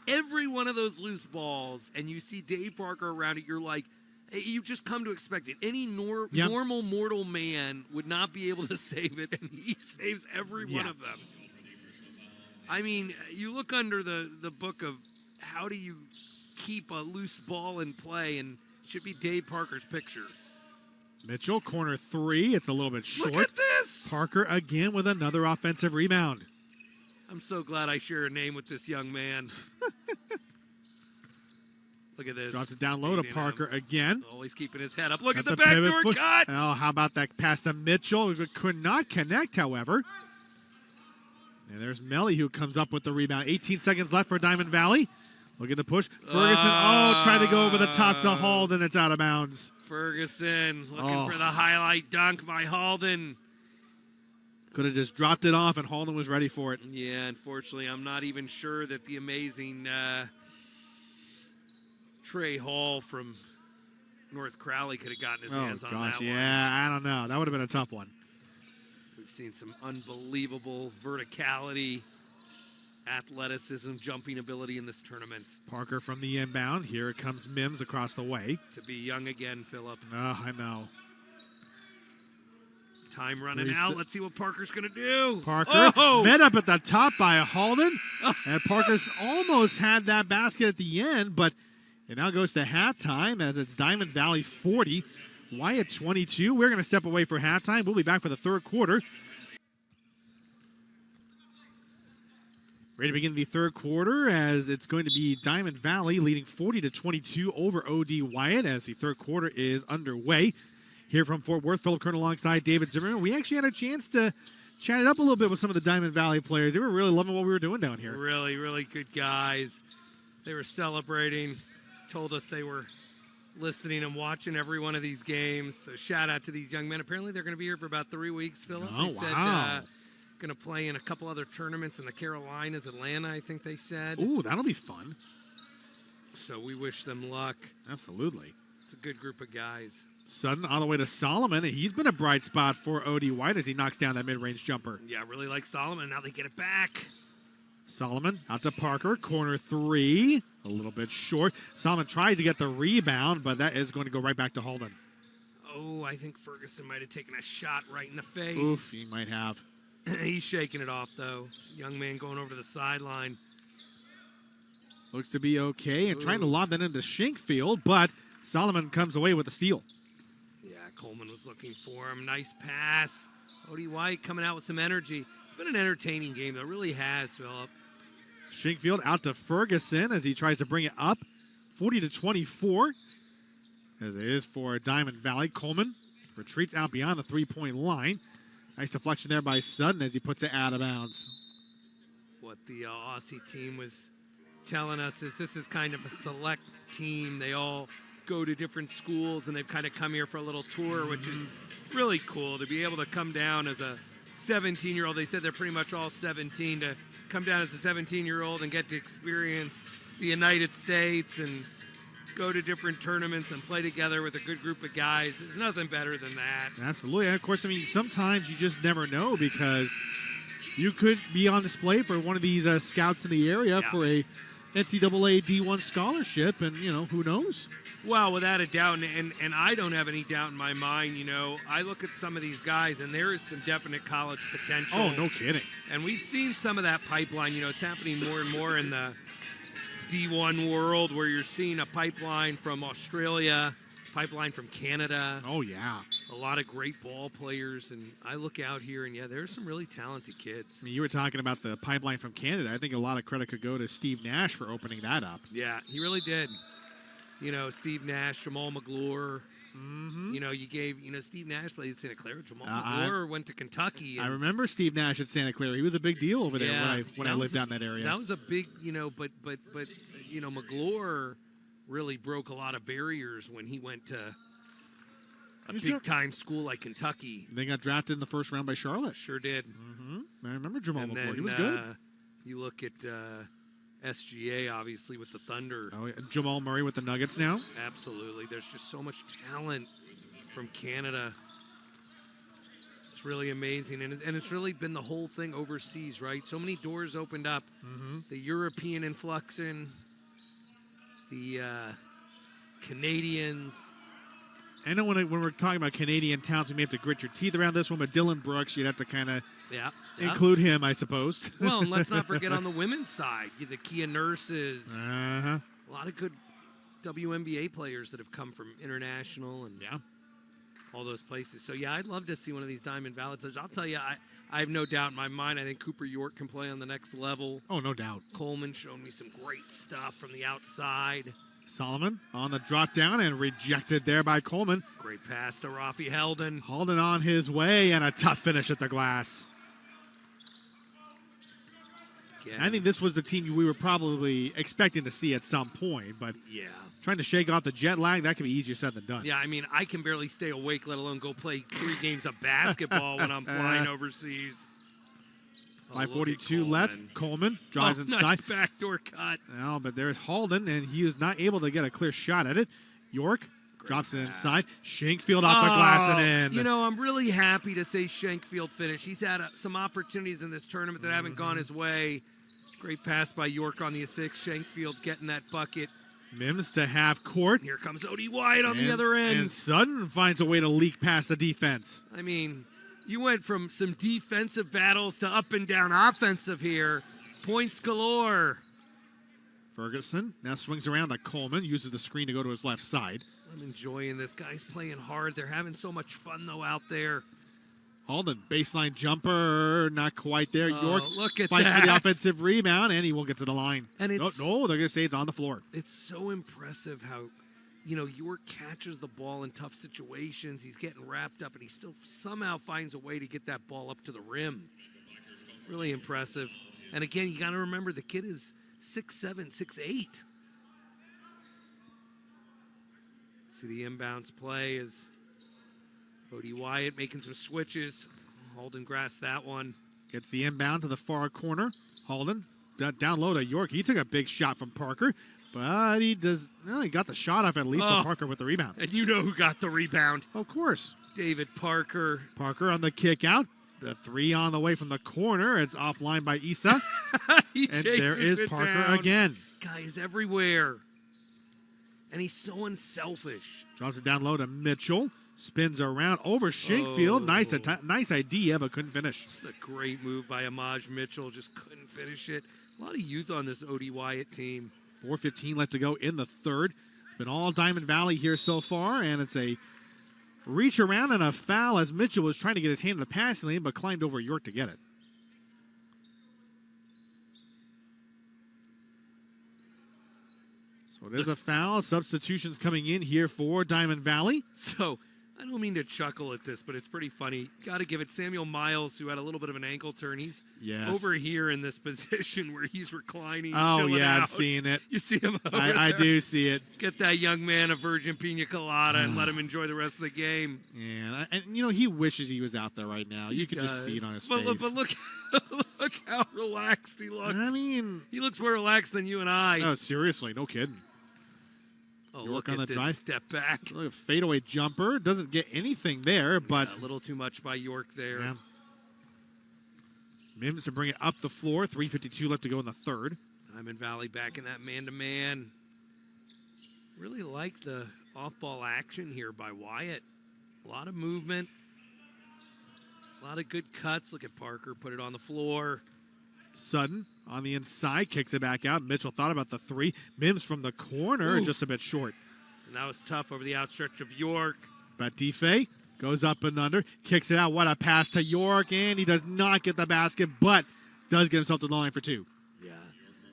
Every one of those loose balls, and you see Dave Parker around it, you're like, you just come to expect it. Any normal mortal man would not be able to save it, and he saves every one of them. I mean, you look under the book of how do you keep a loose ball in play, and it should be Dave Parker's picture. Mitchell, corner three. It's a little bit short. Look at this. Parker again with another offensive rebound. I'm so glad I share a name with this young man. Look at this. Drops it down low to Parker again. Always keeping his head up. Look at the backdoor cut. Oh, how about that pass to Mitchell? It could not connect, however. And there's Melly who comes up with the rebound. 18 seconds left for Diamond Valley. Look at the push. Ferguson, tried to go over the top to Halden. It's out of bounds. Ferguson looking for the highlight dunk by Halden. Could have just dropped it off, and Halden was ready for it. Yeah, unfortunately, I'm not even sure that the amazing Trey Hall from North Crowley could have gotten his hands on that one. Yeah, I don't know. That would have been a tough one. We've seen some unbelievable verticality, athleticism, jumping ability in this tournament. Parker from the inbound. Here comes Mims across the way. To be young again, Philip. Oh, I know. Time running out. Let's see what Parker's going to do. Parker met up at the top by Halden. And Parker's almost had that basket at the end, but it now goes to halftime as it's Diamond Valley 40, Wyatt 22. We're going to step away for halftime. We'll be back for the third quarter. Ready to begin the third quarter as it's going to be Diamond Valley leading 40-22 over OD Wyatt as the third quarter is underway. Here from Fort Worth, Philip Kern alongside David Zimmerman. We actually had a chance to chat it up a little bit with some of the Diamond Valley players. They were really loving what we were doing down here. Really, really good guys. They were celebrating, told us they were listening and watching every one of these games. So shout out to these young men. Apparently they're going to be here for about 3 weeks, Philip. Oh, they wow. Said, going to play in a couple other tournaments in the Carolinas, Atlanta, I think they said. Ooh, that'll be fun. So we wish them luck. Absolutely. It's a good group of guys. Sutton all the way to Solomon, and he's been a bright spot for OD White as he knocks down that mid-range jumper. Yeah, really like Solomon. Now they get it back. Solomon out to Parker. Corner three. A little bit short. Solomon tries to get the rebound, but that is going to go right back to Halden. Oh, I think Ferguson might have taken a shot right in the face. Oof, he might have. He's shaking it off, though. Young man going over to the sideline. Looks to be okay and trying to Ooh. lob that into Shankfield, but Solomon comes away with the steal. Yeah, Coleman was looking for him. Nice pass. Odie White coming out with some energy. It's been an entertaining game, though. It really has, Philip. Shankfield out to Ferguson as he tries to bring it up. 40-24. As it is for Diamond Valley. Coleman retreats out beyond the three-point line. Nice deflection there by Sutton as he puts it out of bounds. What the Aussie team was telling us is this is kind of a select team. They all go to different schools, and they've kind of come here for a little tour, which is really cool to be able to come down as a 17-year-old. They said they're pretty much all 17, to come down as a 17-year-old and get to experience the United States and go to different tournaments and play together with a good group of guys. There's nothing better than that. Absolutely. And of course, I mean, sometimes you just never know because you could be on display for one of these scouts in the area for a NCAA D1 scholarship, and, you know, who knows? Well, without a doubt, and I don't have any doubt in my mind, you know, I look at some of these guys, and there is some definite college potential. Oh, no kidding. And we've seen some of that pipeline. You know, it's happening more and more in the D1 world, where you're seeing a pipeline from Australia, pipeline from Canada. Oh, yeah. A lot of great ball players, and I look out here, and, yeah, there's some really talented kids. I mean, you were talking about the pipeline from Canada. I think a lot of credit could go to Steve Nash for opening that up. Yeah, he really did. You know, Steve Nash, Jamal McGlure. You know, you gave, you know, Steve Nash played at Santa Clara. Jamal McGlure went to Kentucky. I remember Steve Nash at Santa Clara. He was a big deal over there Yeah, when I lived down that area. That was a big, you know, but you know, McGlure really broke a lot of barriers when he went to a big-time school like Kentucky. They got drafted in the first round by Charlotte. Sure did. I remember Jamal And McGlure. then, He was good. You look at SGA, obviously, with the Thunder. Oh, yeah. Jamal Murray with the Nuggets now. Absolutely. There's just so much talent from Canada. It's really amazing. And it's really been the whole thing overseas, right? So many doors opened up. The European influx in, the Canadians. I know when we're talking about Canadian talents, we may have to grit your teeth around this one, but Dylan Brooks, you'd have to kind of include him, I suppose. Well, and let's not forget on the women's side, the Kia Nurses. A lot of good WNBA players that have come from international and all those places. So, yeah, I'd love to see one of these Diamond Valley players. I'll tell you, I have no doubt in my mind. I think Cooper York can play on the next level. Oh, no doubt. Coleman showed me some great stuff from the outside. Solomon on the drop down and rejected there by Coleman. Great pass to Rafi Halden. Halden on his way and a tough finish at the glass. Again. I think this was the team we were probably expecting to see at some point, but trying to shake off the jet lag, that can be easier said than done. Yeah, I mean, I can barely stay awake, let alone go play 3 games of basketball when I'm flying overseas. 5:42 left. Coleman drives inside. Nice backdoor cut. No, but there's Halden, and he was not able to get a clear shot at it. York drops it inside. Shankfield off the glass and in. You know, I'm really happy to say Shankfield finished. He's had some opportunities in this tournament that haven't gone his way. Great pass by York on the assist. Shankfield getting that bucket. Mims to half court. Here comes Odie White on the other end. And Sutton finds a way to leak past the defense. I mean, you went from some defensive battles to up and down offensive here. Points galore. Ferguson now swings around to Coleman, uses the screen to go to his left side. I'm enjoying this. Guys playing hard. They're having so much fun, though, out there. Halden, baseline jumper, not quite there. York look at fights that. for the offensive rebound, and he won't get to the line. And it's, no, they're going to say it's on the floor. It's so impressive how, you know, York catches the ball in tough situations. He's getting wrapped up, and he still somehow finds a way to get that ball up to the rim. Really impressive. And again, you got to remember the kid is 6'7", 6'8". See the inbounds play is Odie Wyatt making some switches. Halden grasped that one. Gets the inbound to the far corner. Halden down low to York. He took a big shot from Parker, but he got the shot off at least from Parker with the rebound. And you know who got the rebound. Of course. David Parker. Parker on the kick out. The three on the way from the corner. It's offline by Issa. He And chases there is it Parker down. again. Guys everywhere. And he's so unselfish. Drops it down low to Mitchell. Spins around over Shakefield. Oh. Nice idea, but couldn't finish. It's a great move by Amaj Mitchell. Just couldn't finish it. A lot of youth on this Odie Wyatt team. 4:15 left to go in the third. It's been all Diamond Valley here so far, and it's a reach around and a foul as Mitchell was trying to get his hand in the passing lane, but climbed over York to get it. So it is a foul. Substitutions coming in here for Diamond Valley. So I don't mean to chuckle at this, but it's pretty funny. Got to give it Samuel Miles, who had a little bit of an ankle turn. He's Yes. over here in this position where he's reclining. Oh, chilling yeah, out. I've seen it. You see him over I there? do see it. Get that young man a virgin pina colada and let him enjoy the rest of the game. And you know, he wishes he was out there right now. You could just see it on his face. But look, look how relaxed he looks. I mean, He looks more relaxed than you and I. no, seriously, no kidding. Oh, York look on at the this drive. step back. Look, a fadeaway jumper. Doesn't get anything there, but Yeah, a little too much by York there. yeah. Mims to bring it up the floor. 3:52 left to go in the third. Diamond Valley back in that man-to-man. Really like the off-ball action here by Wyatt. A lot of movement. A lot of good cuts. Look at Parker. Put it on the floor. Sutton on the inside. Kicks it back out. Mitchell thought about the three. Mims from the corner. Ooh. Just a bit short. And that was tough over the outstretch of York. Batife goes up and under. Kicks it out. What a pass to York. And he does not get the basket, but does get himself to the line for two. Yeah,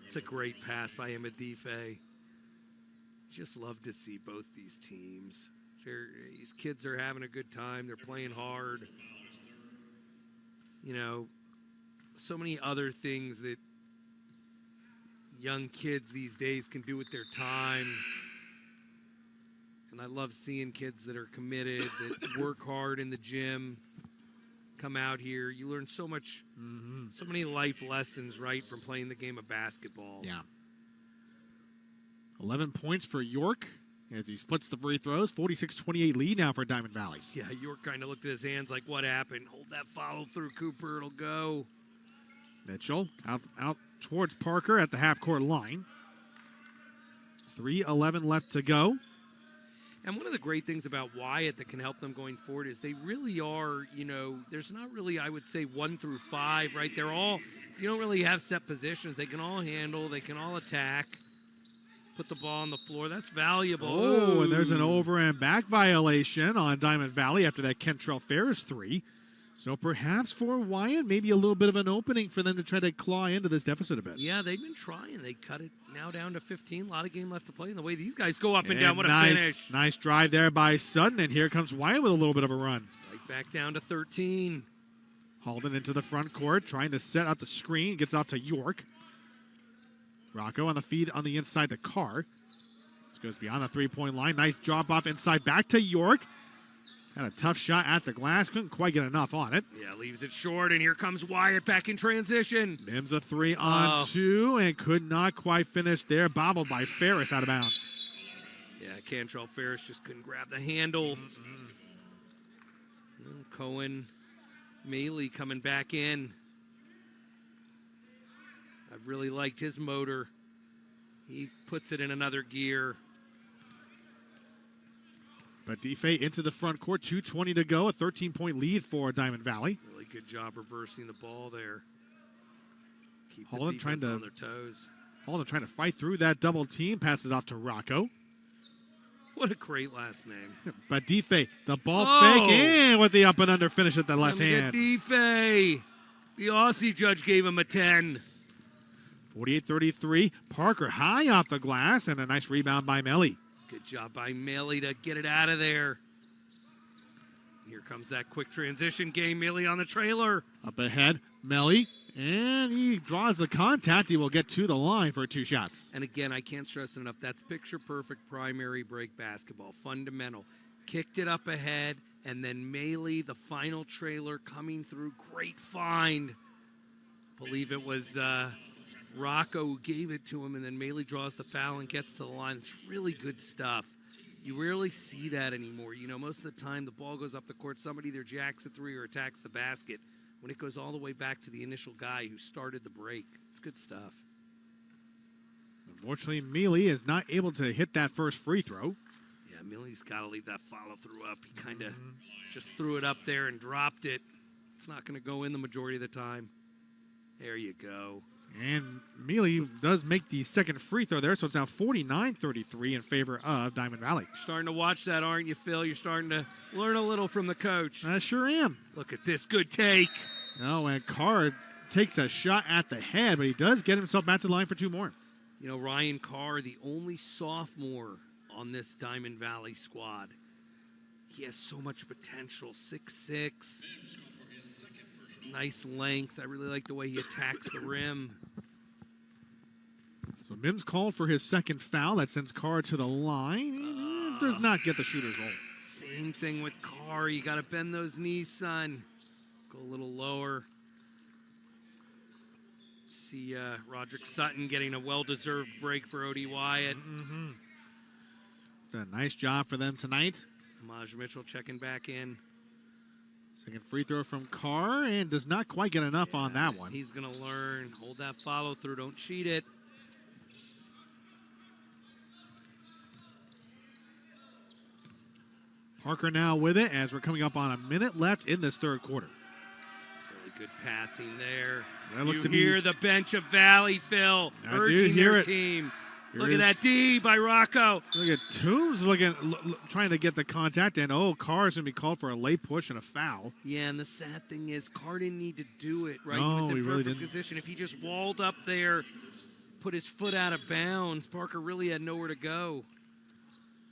it's a great pass by Amadife. Just love to see both these teams. These kids are having a good time. They're playing hard. You know, so many other things that young kids these days can do with their time. And I love seeing kids that are committed, that work hard in the gym, come out here. You learn so much, so many life lessons, right, from playing the game of basketball. Yeah. 11 points for York as he splits the free throws. 46-28 lead now for Diamond Valley. Yeah, York kind of looked at his hands like, what happened? Hold that follow through, Cooper. It'll go. Mitchell out towards Parker at the half-court line. 3:11 left to go. And one of the great things about Wyatt that can help them going forward is they really are, you know, there's not really, I would say, 1 through 5, right? They're all, you don't really have set positions. They can all handle. They can all attack. Put the ball on the floor. That's valuable. Oh, and there's an Ooh. over and back violation on Diamond Valley after that Kentrell Ferris three. So perhaps for Wyatt, maybe a little bit of an opening for them to try to claw into this deficit a bit. Yeah, they've been trying. They cut it now down to 15. A lot of game left to play. And the way these guys go up and down, what a finish. Nice drive there by Sutton, and here comes Wyatt with a little bit of a run. Right back down to 13. Halden into the front court, trying to set out the screen. Gets off to York. Rocco on the feed on the inside to Carr. This goes beyond the three-point line. Nice drop off inside back to York. Had a tough shot at the glass. Couldn't quite get enough on it. Yeah, leaves it short, and here comes Wyatt back in transition. Mims a three on two and could not quite finish there. Bobbled by Ferris out of bounds. Yeah, Cantrell Ferris just couldn't grab the handle. And Cohen, Maley coming back in. I've really liked his motor. He puts it in another gear. But Dife into the front court. 2:20 to go. A 13-point lead for Diamond Valley. Really good job reversing the ball there. Keep the Holland trying defense to- on their toes. Holden trying to fight through that double team. Passes off to Rocco. What a great last name. But Dife, the ball Oh. fake and with the up and under finish at the left Let me hand. get Dife. The Aussie judge gave him a 10. 48-33. Parker high off the glass and a nice rebound by Melly. Good job by Maley to get it out of there. Here comes that quick transition game. Maley on the trailer. Up ahead, Melly, and he draws the contact. He will get to the line for two shots. And again, I can't stress it enough. That's picture-perfect primary break basketball. Fundamental. Kicked it up ahead, and then Maley, the final trailer, coming through. Great find. Believe it was Rocco who gave it to him, and then Maley draws the foul and gets to the line. It's really good stuff. You rarely see that anymore. You know, most of the time the ball goes up the court, somebody either jacks a three or attacks the basket. when it goes all the way back to the initial guy who started the break. It's good stuff. Unfortunately, Mealy is not able to hit that first free throw. Yeah, Mealy's got to leave that follow-through up. He kind of just threw it up there and dropped it. It's not going to go in the majority of the time. There you go. And Mealy does make the second free throw there, so it's now 49-33 in favor of Diamond Valley. You're starting to watch that, aren't you, Phil? You're starting to learn a little from the coach. I sure am. Look at this. Good take. No, and Carr takes a shot at the head, but he does get himself back to the line for two more. You know, Ryan Carr, the only sophomore on this Diamond Valley squad. He has so much potential. 6'6". Nice length. I really like the way he attacks the rim. So Mims called for his second foul. That sends Carr to the line. He does not get the shooter's roll. Same thing with Carr. You got to bend those knees, son. Go a little lower. See Roderick Sutton getting a well-deserved break for Odie Wyatt. A nice job for them tonight. Maj Mitchell checking back in. Second free throw from Carr, and does not quite get enough on that one. He's going to learn. Hold that follow-through. Don't cheat it. Parker now with it as we're coming up on a minute left in this third quarter. Really good passing there. That looks you to be- hear the bench of Valley, Phil, I do urging hear their it. team. Here Look is- at that D by Rocco. Look at Toombs trying to get the contact, and Carr is going to be called for a late push and a foul. Yeah, and the sad thing is Carr didn't need to do it, right? No, he was in he really perfect didn't. position. If he just walled up there, put his foot out of bounds, Parker really had nowhere to go.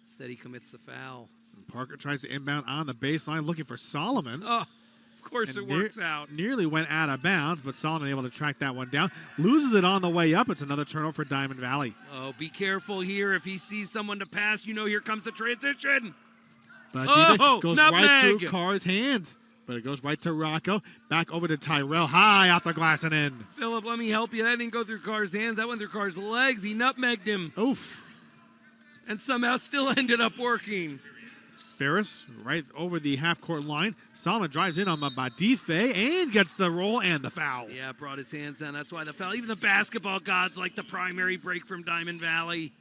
Instead, he commits the foul. And Parker tries to inbound on the baseline, looking for Solomon. Oh, of course And it works out. Nearly went out of bounds, but Solomon able to track that one down. Loses it on the way up. It's another turnover for Diamond Valley. Oh, be careful here. If he sees someone to pass, you know here comes the transition. But Oh, goes right nutmeg. through Carr's hands. But it goes right to Rocco. Back over to Tyrell. High off the glass and in. Philip, let me help you. That didn't go through Carr's hands. That went through Carr's legs. He nutmegged him Oof. and somehow still ended up working. Ferris right over the half-court line. Solomon drives in on Badife and gets the roll and the foul. Yeah, brought his hands down. That's why the foul. Even the basketball gods like the primary break from Diamond Valley.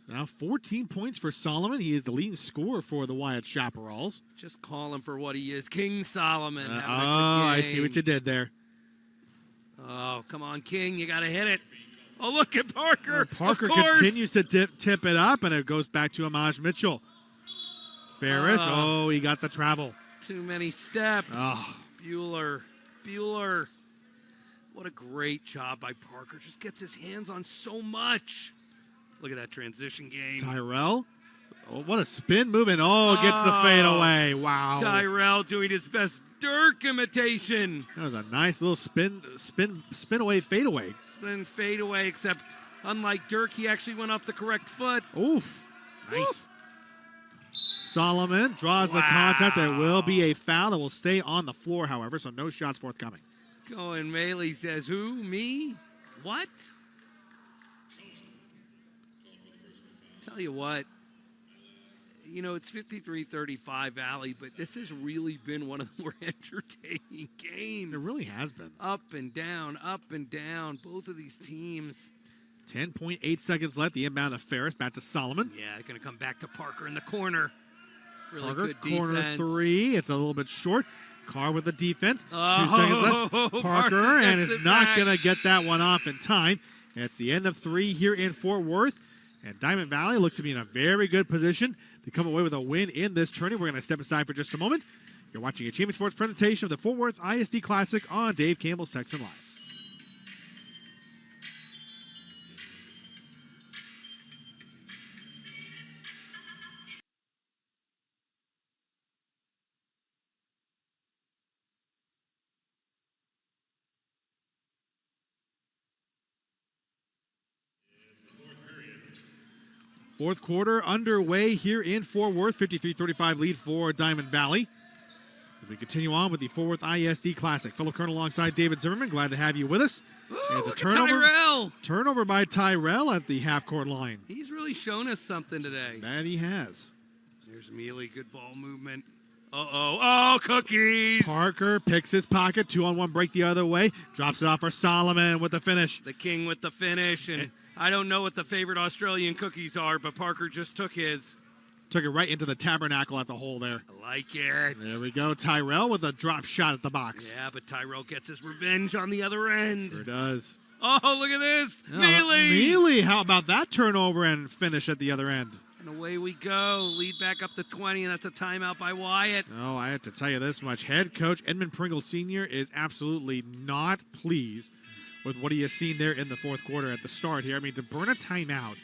Now 14 points for Solomon. He is the leading scorer for the Wyatt Chaparrals. Just call him for what he is. King Solomon. having a good I see game. what you did there. Oh, come on, King. You got to hit it. Oh, look at Parker. Parker Of course. continues to tip it up, and it goes back to Amaj Mitchell. Ferris, he got the travel. Too many steps. Oh. Bueller. What a great job by Parker. Just gets his hands on so much. Look at that transition game. Tyrell, what a spin move, and gets the fade away. Wow. Tyrell doing his best Dirk imitation. That was a nice little spin away, fade away. Spin fade away, except unlike Dirk, he actually went off the correct foot. Oof. Nice. Oof. Solomon draws the contact. There will be a foul that will stay on the floor, however, so no shots forthcoming. Going Maley says, who? Me? What? Tell you what, you know, it's 53-35 Valley, but this has really been one of the more entertaining games. It really has been. Up and down, both of these teams. 10.8 seconds left. The inbound of Ferris back to Solomon. Yeah, they're going to come back to Parker in the corner. Really Parker, good corner defense. three. It's a little bit short. Carr with the defense. 2 Oh, seconds left. Parker, and gets is it not back. going to get that one off in time. And it's the end of 3 here in Fort Worth. And Diamond Valley looks to be in a very good position to come away with a win in this tourney. We're going to step aside for just a moment. You're watching a Champion Sports presentation of the Fort Worth ISD Classic on Dave Campbell's Texan Live. Fourth quarter underway here in Fort Worth. 53-35 lead for Diamond Valley. As we continue on with the Fort Worth ISD Classic. Fellow Colonel alongside David Zimmerman. Glad to have you with us. Ooh, It's a look turnover. at Tyrell. Turnover by Tyrell at the half-court line. He's really shown us something today. That he has. There's Mealy, good ball movement. Oh, cookies. Parker picks his pocket, 2-on-1 break the other way, drops it off for Solomon with the finish. The king with the finish, and I don't know what the favorite Australian cookies are, but Parker just took his. Took it right into the tabernacle at the hole there. I like it. There we go. Tyrell with a drop shot at the box. Yeah, but Tyrell gets his revenge on the other end. Sure does. Oh, look at this. Oh, Mealy. Mealy, how about that turnover and finish at the other end? And away we go. Lead back up to 20, and that's a timeout by Wyatt. Oh, I have to tell you this much. Head coach Edmund Pringle Sr. is absolutely not pleased with what he has seen there in the fourth quarter at the start here. I mean, to burn a timeout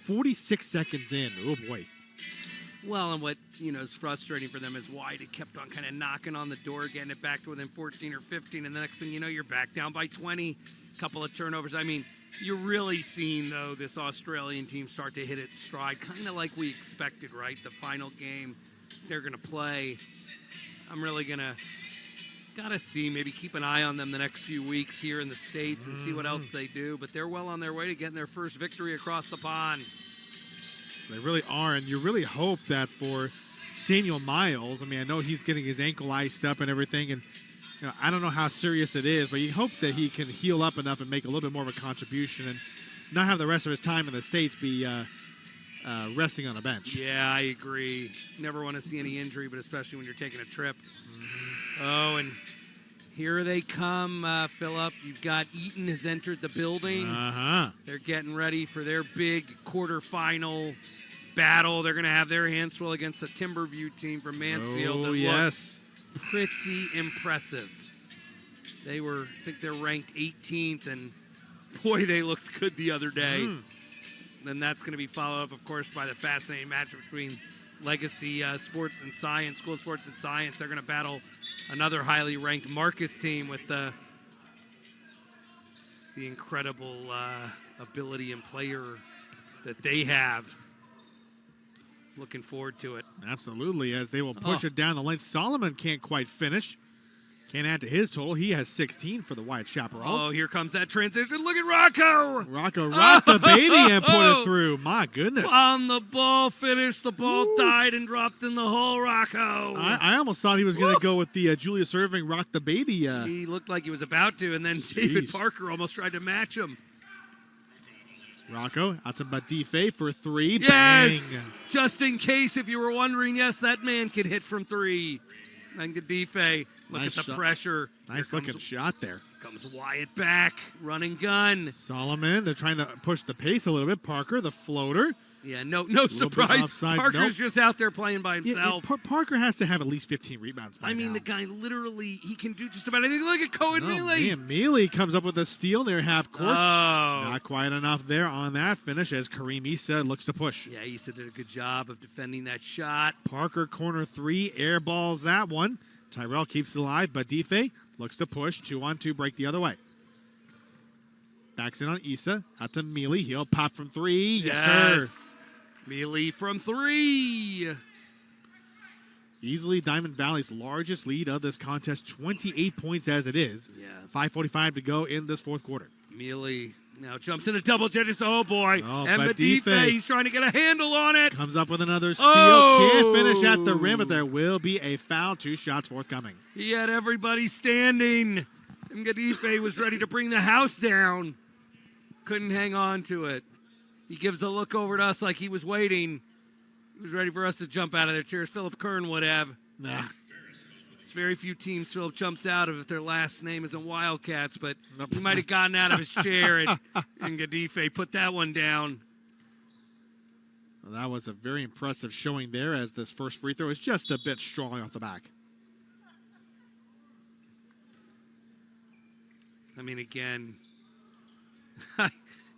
46 seconds in. Oh, boy. Well, and what, is frustrating for them is Wyatt had kept on kind of knocking on the door, getting it back to within 14 or 15, and the next thing you know, you're back down by 20. Couple of turnovers. I mean, you're really seeing, though, this Australian team start to hit its stride, kind of like we expected, right? The final game they're going to play. I'm really going to gotta see, maybe keep an eye on them the next few weeks here in the States and see what else they do. But they're well on their way to getting their first victory across the pond. They really are, and you really hope that for Samuel Miles, I mean, I know he's getting his ankle iced up and everything, and I don't know how serious it is, but you hope that he can heal up enough and make a little bit more of a contribution and not have the rest of his time in the States be resting on a bench. Yeah, I agree. Never want to see any injury, but especially when you're taking a trip. Oh, and here they come, Philip. You've got Eaton has entered the building. They're getting ready for their big quarterfinal battle. They're going to have their hands full against the Timberview team from Mansfield. Oh, yes. Pretty impressive. I think they're ranked 18th, and boy, they looked good the other day. Then that's going to be followed up, of course, by the fascinating match between Legacy Sports and Science, School of Sports and Science. They're going to battle another highly ranked Marcus team with the incredible ability and player that they have. Looking forward to it. Absolutely, as they will push it down the lane. Solomon can't quite finish. Can't add to his total. He has 16 for the White Chaparrals. Oh, here comes that transition. Look at Rocco. Rocco rocked the baby and put it through. My goodness. On the ball, finished. The ball died and dropped in the hole, Rocco. I almost thought he was going to go with the Julius Irving rock the baby. He looked like he was about to, and then David Parker almost tried to match him. Rocco out to Badife for three. Yes! Bang. Just in case, if you were wondering, yes, that man can hit from three. And Gadife, look Nice at the shot. pressure. Nice looking shot there. Comes Wyatt back, run and gun. Solomon, they're trying to push the pace a little bit. Parker, the floater. Yeah, no surprise. offside. Parker's just out there playing by himself. Parker has to have at least 15 rebounds by now. The guy literally, he can do just about anything. Look at Cohen Mealy. Man, Mealy comes up with a steal near half court. Oh. Not quite enough there on that finish as Kareem Issa looks to push. Yeah, Issa did a good job of defending that shot. Parker, corner three, air balls that one. Tyrell keeps it alive. Badife looks to push. 2-on-2 break the other way. Backs in on Issa. Out to Mealy. He'll pop from three. Yes, sir. Mealy from three. Easily Diamond Valley's largest lead of this contest. 28 points as it is. Yeah. 5:45 to go in this fourth quarter. Mealy now jumps into double digits. Oh, boy. Oh, and Badife. He's trying to get a handle on it. Comes up with another steal. Oh. Can't finish at the rim, but there will be a foul. 2 shots forthcoming. He had everybody standing. And Gadife was ready to bring the house down. Couldn't hang on to it. He gives a look over to us like he was waiting. He was ready for us to jump out of their chairs. Philip Kern would have. Nah. It's very few teams Philip jumps out of if their last name isn't Wildcats, but he might have gotten out of his chair and Gadife put that one down. Well, that was a very impressive showing there as this first free throw is just a bit strong off the back. Again,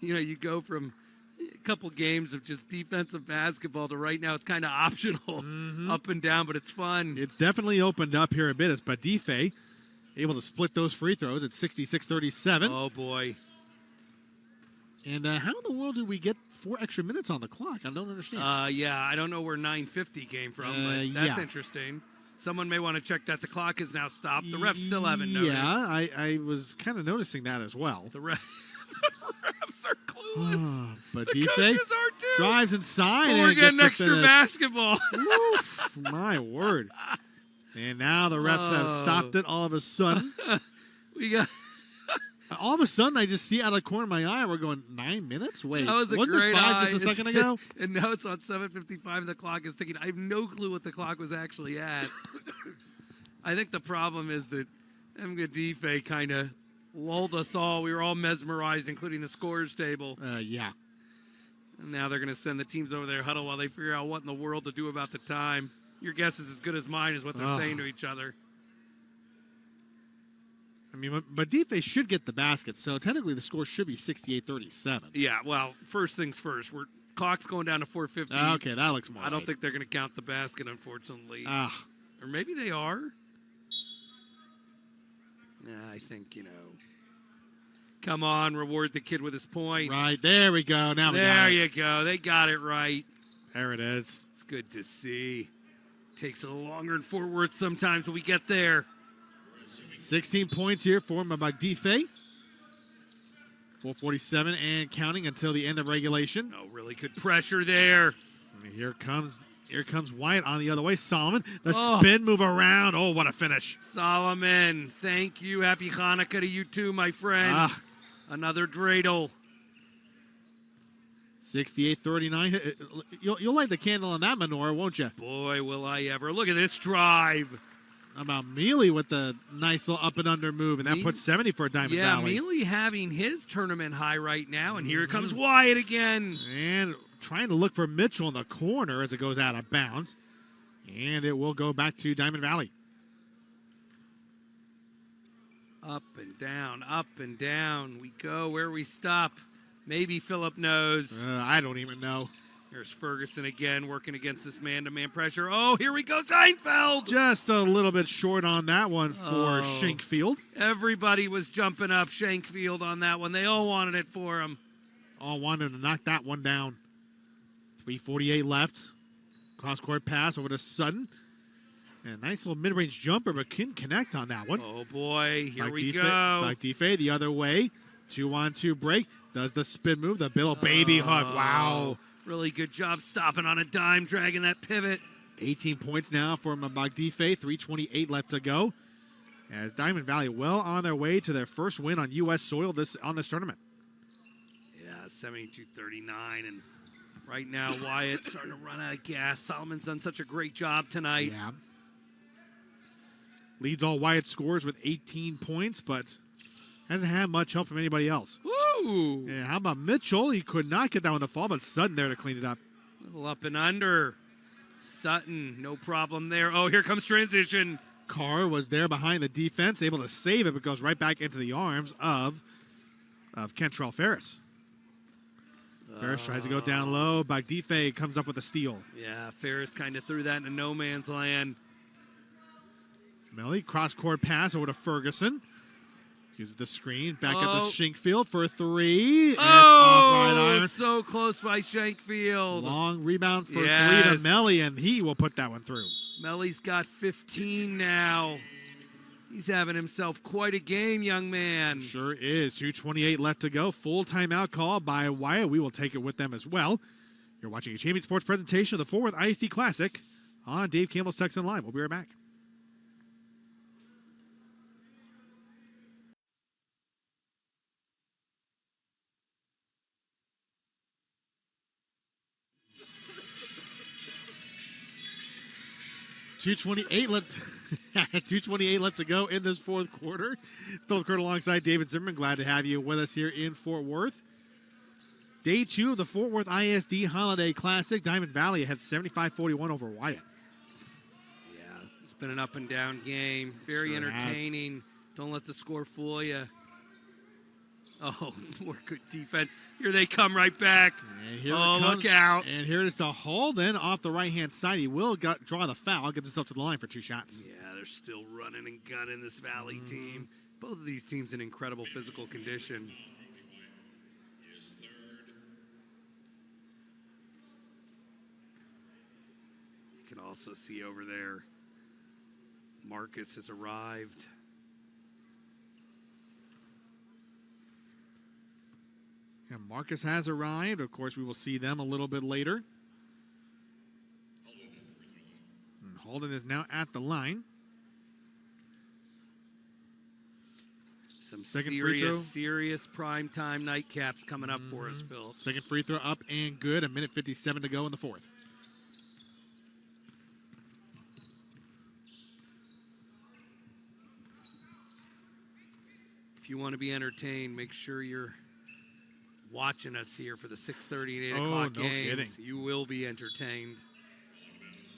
you go from a couple games of just defensive basketball to right now it's kind of optional, up and down, but it's fun. It's definitely opened up here a bit as Badife able to split those free throws at 66-37. Oh, boy. And how in the world did we get 4 extra minutes on the clock? I don't understand. Yeah, I don't know where 9:50 came from, but that's interesting. Someone may want to check that. The clock is now stopped. The refs still haven't noticed. Yeah, I was kind of noticing that as well. The refs are clueless. But the coaches are too. Drives inside. But we're getting extra basketball. Oof, my word. And now the refs have stopped it all of a sudden. We got. All of a sudden, I just see out of the corner of my eye, we're going 9 minutes? Wait, That was a wasn't great it 5 eye. just a second ago? And now it's on 7:55. The clock is ticking. I have no clue what the clock was actually at. I think the problem is that Mgadife kind of lulled us all. We were all mesmerized, including the scores table. Yeah. And now they're going to send the teams over there huddle while they figure out what in the world to do about the time. Your guess is as good as mine, is what they're saying to each other. I mean, Mgadife should get the basket, so technically the score should be 68-37. Yeah, well, first things first. Clock's going down to 4:50. Okay, that looks more I don't right. think they're going to count the basket, unfortunately. Ah. Or maybe they are. I think, Come on, reward the kid with his points. Right, there we go. Now we got There it. you go. They got it right. There it is. It's good to see. Takes a little longer in Fort Worth sometimes, but we get there. 16 points here for Mgadife. 4:47 and counting until the end of regulation. Oh, really good pressure there. And here comes Wyatt on the other way. Solomon, the spin move around. Oh, what a finish. Solomon, thank you. Happy Hanukkah to you too, my friend. Another dreidel. 68-39. You'll light the candle on that menorah, won't you? Boy, will I ever. Look at this drive. How about Mealy with the nice little up and under move, and that puts 70 for Diamond Valley. Yeah, Mealy having his tournament high right now, and here comes Wyatt again. And trying to look for Mitchell in the corner as it goes out of bounds. And it will go back to Diamond Valley. Up and down we go. Where we stop, maybe Phillip knows. I don't even know. Here's Ferguson again, working against this man-to-man pressure. Oh, here we go, Seinfeld! Just a little bit short on that one for Shankfield. Everybody was jumping up Shankfield on that one. They all wanted it for him. All wanted to knock that one down. 3:48 left. Cross-court pass over to Sutton. And a nice little mid-range jumper, but couldn't connect on that one. Oh, boy. Here we go. Mgadife the other way. 2-on-2 break. Does the spin move. The Bill baby hook. Wow. Really good job stopping on a dime, dragging that pivot. 18 points now for Mgadife. 3:28 left to go. As Diamond Valley well on their way to their first win on U.S. soil on this tournament. Yeah, 72-39. And right now, Wyatt's starting to run out of gas. Solomon's done such a great job tonight. Yeah. Leads all Wyatt scores with 18 points, but hasn't had much help from anybody else. Woo! Yeah, how about Mitchell? He could not get that one to fall, but Sutton there to clean it up. A little up and under. Sutton, no problem there. Oh, here comes transition. Carr was there behind the defense, able to save it, but goes right back into the arms of Kentrell Ferris. Ferris tries to go down low. Mgadife comes up with a steal. Yeah, Ferris kind of threw that into no man's land. Melly, cross-court pass over to Ferguson. Uses the screen. Back at the Shankfield for 3. And it's off right iron. So close by Shankfield. Long rebound for 3 to Melly, and he will put that one through. Melly's got 15 now. He's having himself quite a game, young man. Sure is. 2:28 left to go. Full timeout call by Wyatt. We will take it with them as well. You're watching a Champion Sports presentation of the Fort Worth ISD Classic on Dave Campbell's Texan Live. We'll be right back. .228 left. 2:28 left to go in this fourth quarter. Phillip Kurt alongside David Zimmerman. Glad to have you with us here in Fort Worth. Day 2 of the Fort Worth ISD Holiday Classic. Diamond Valley had 75-41 over Wyatt. Yeah, it's been an up and down game. Very entertaining. Don't let the score fool you. Oh, more good defense. Here they come right back. Look out. And here it is to Holden off the right-hand side. He will draw the foul. Gets himself to the line for 2 shots. Yeah, they're still running and gunning this Valley team. Both of these teams in incredible physical condition. You can also see over there, Marcus has arrived. And Marcus has arrived. Of course, we will see them a little bit later. And Holden is now at the line. Some Second free throw. serious primetime nightcaps coming up for us, Phil. Second free throw up and good. 1:57 to go in the fourth. If you want to be entertained, make sure you're watching us here for the 6:30 and 8 o'clock no games. kidding. You will be entertained.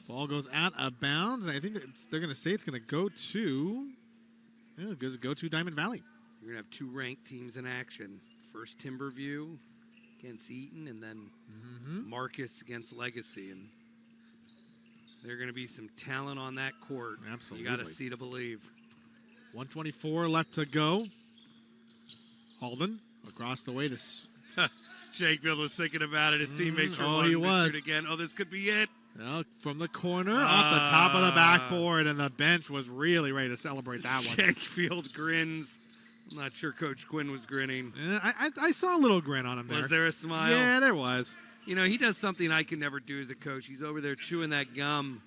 Ball goes out of bounds, and I think they're going to say it's going to go to. Yeah, it goes to go to Diamond Valley. You're going to have two ranked teams in action. First Timberview against Eaton, and then Marcus against Legacy. And there are going to be some talent on that court. Absolutely. You got to see to believe. 1:24 left to go. Halden across the way to. Shakefield was thinking about it. His teammates were oh, wanting he to was. shoot again. Oh, this could be it. Well, from the corner, off the top of the backboard, and the bench was really ready to celebrate that one. Shakefield grins. I'm not sure Coach Quinn was grinning. I saw a little grin on him there. Was there a smile? Yeah, there was. You know, he does something I can never do as a coach. He's over there chewing that gum.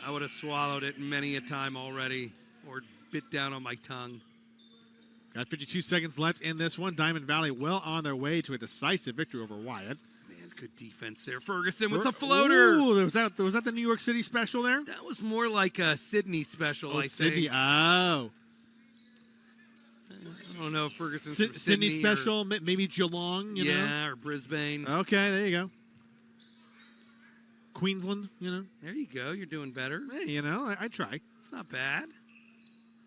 I would have swallowed it many a time already or bit down on my tongue. Got 52 seconds left in this one. Diamond Valley well on their way to a decisive victory over Wyatt. Man, good defense there. Ferguson with the floater. Ooh, was that the New York City special there? That was more like a Sydney special, I Sydney. think. Oh. I don't know if Ferguson's from Sydney Sydney special, maybe Geelong, you know? or Brisbane. Okay, there you go. Queensland, you know? There you go. You're doing better. Hey, you know, I try. It's not bad.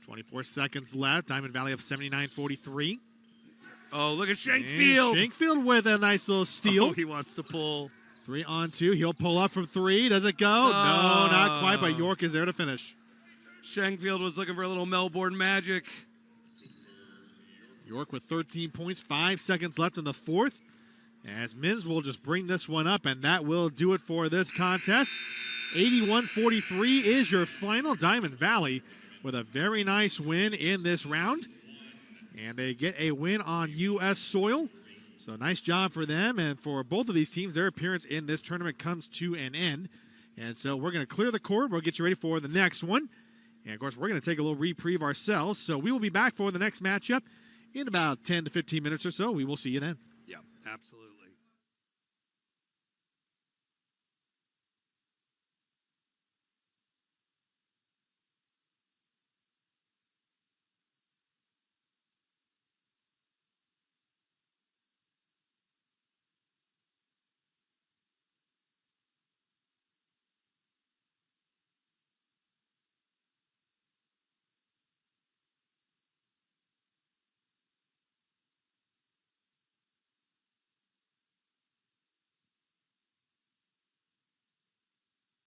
24 seconds left. Diamond Valley up 79-43. Oh, look at And Shankfield. Shankfield with a nice little steal. Oh, he wants to pull. 3 on 2. He'll pull up from 3. Does it go? No, not quite, but York is there to finish. Shankfield was looking for a little Melbourne magic. York with 13 points, 5 seconds left in the fourth. As Mins will just bring this one up, and that will do it for this contest. 81-43 is your final. Diamond Valley with a very nice win in this round. And they get a win on U.S. soil. So nice job for them. And for both of these teams, their appearance in this tournament comes to an end. And so we're going to clear the court. We'll get you ready for the next one. And, of course, we're going to take a little reprieve ourselves. So we will be back for the next matchup in about 10 to 15 minutes or so. We will see you then. Yeah, absolutely.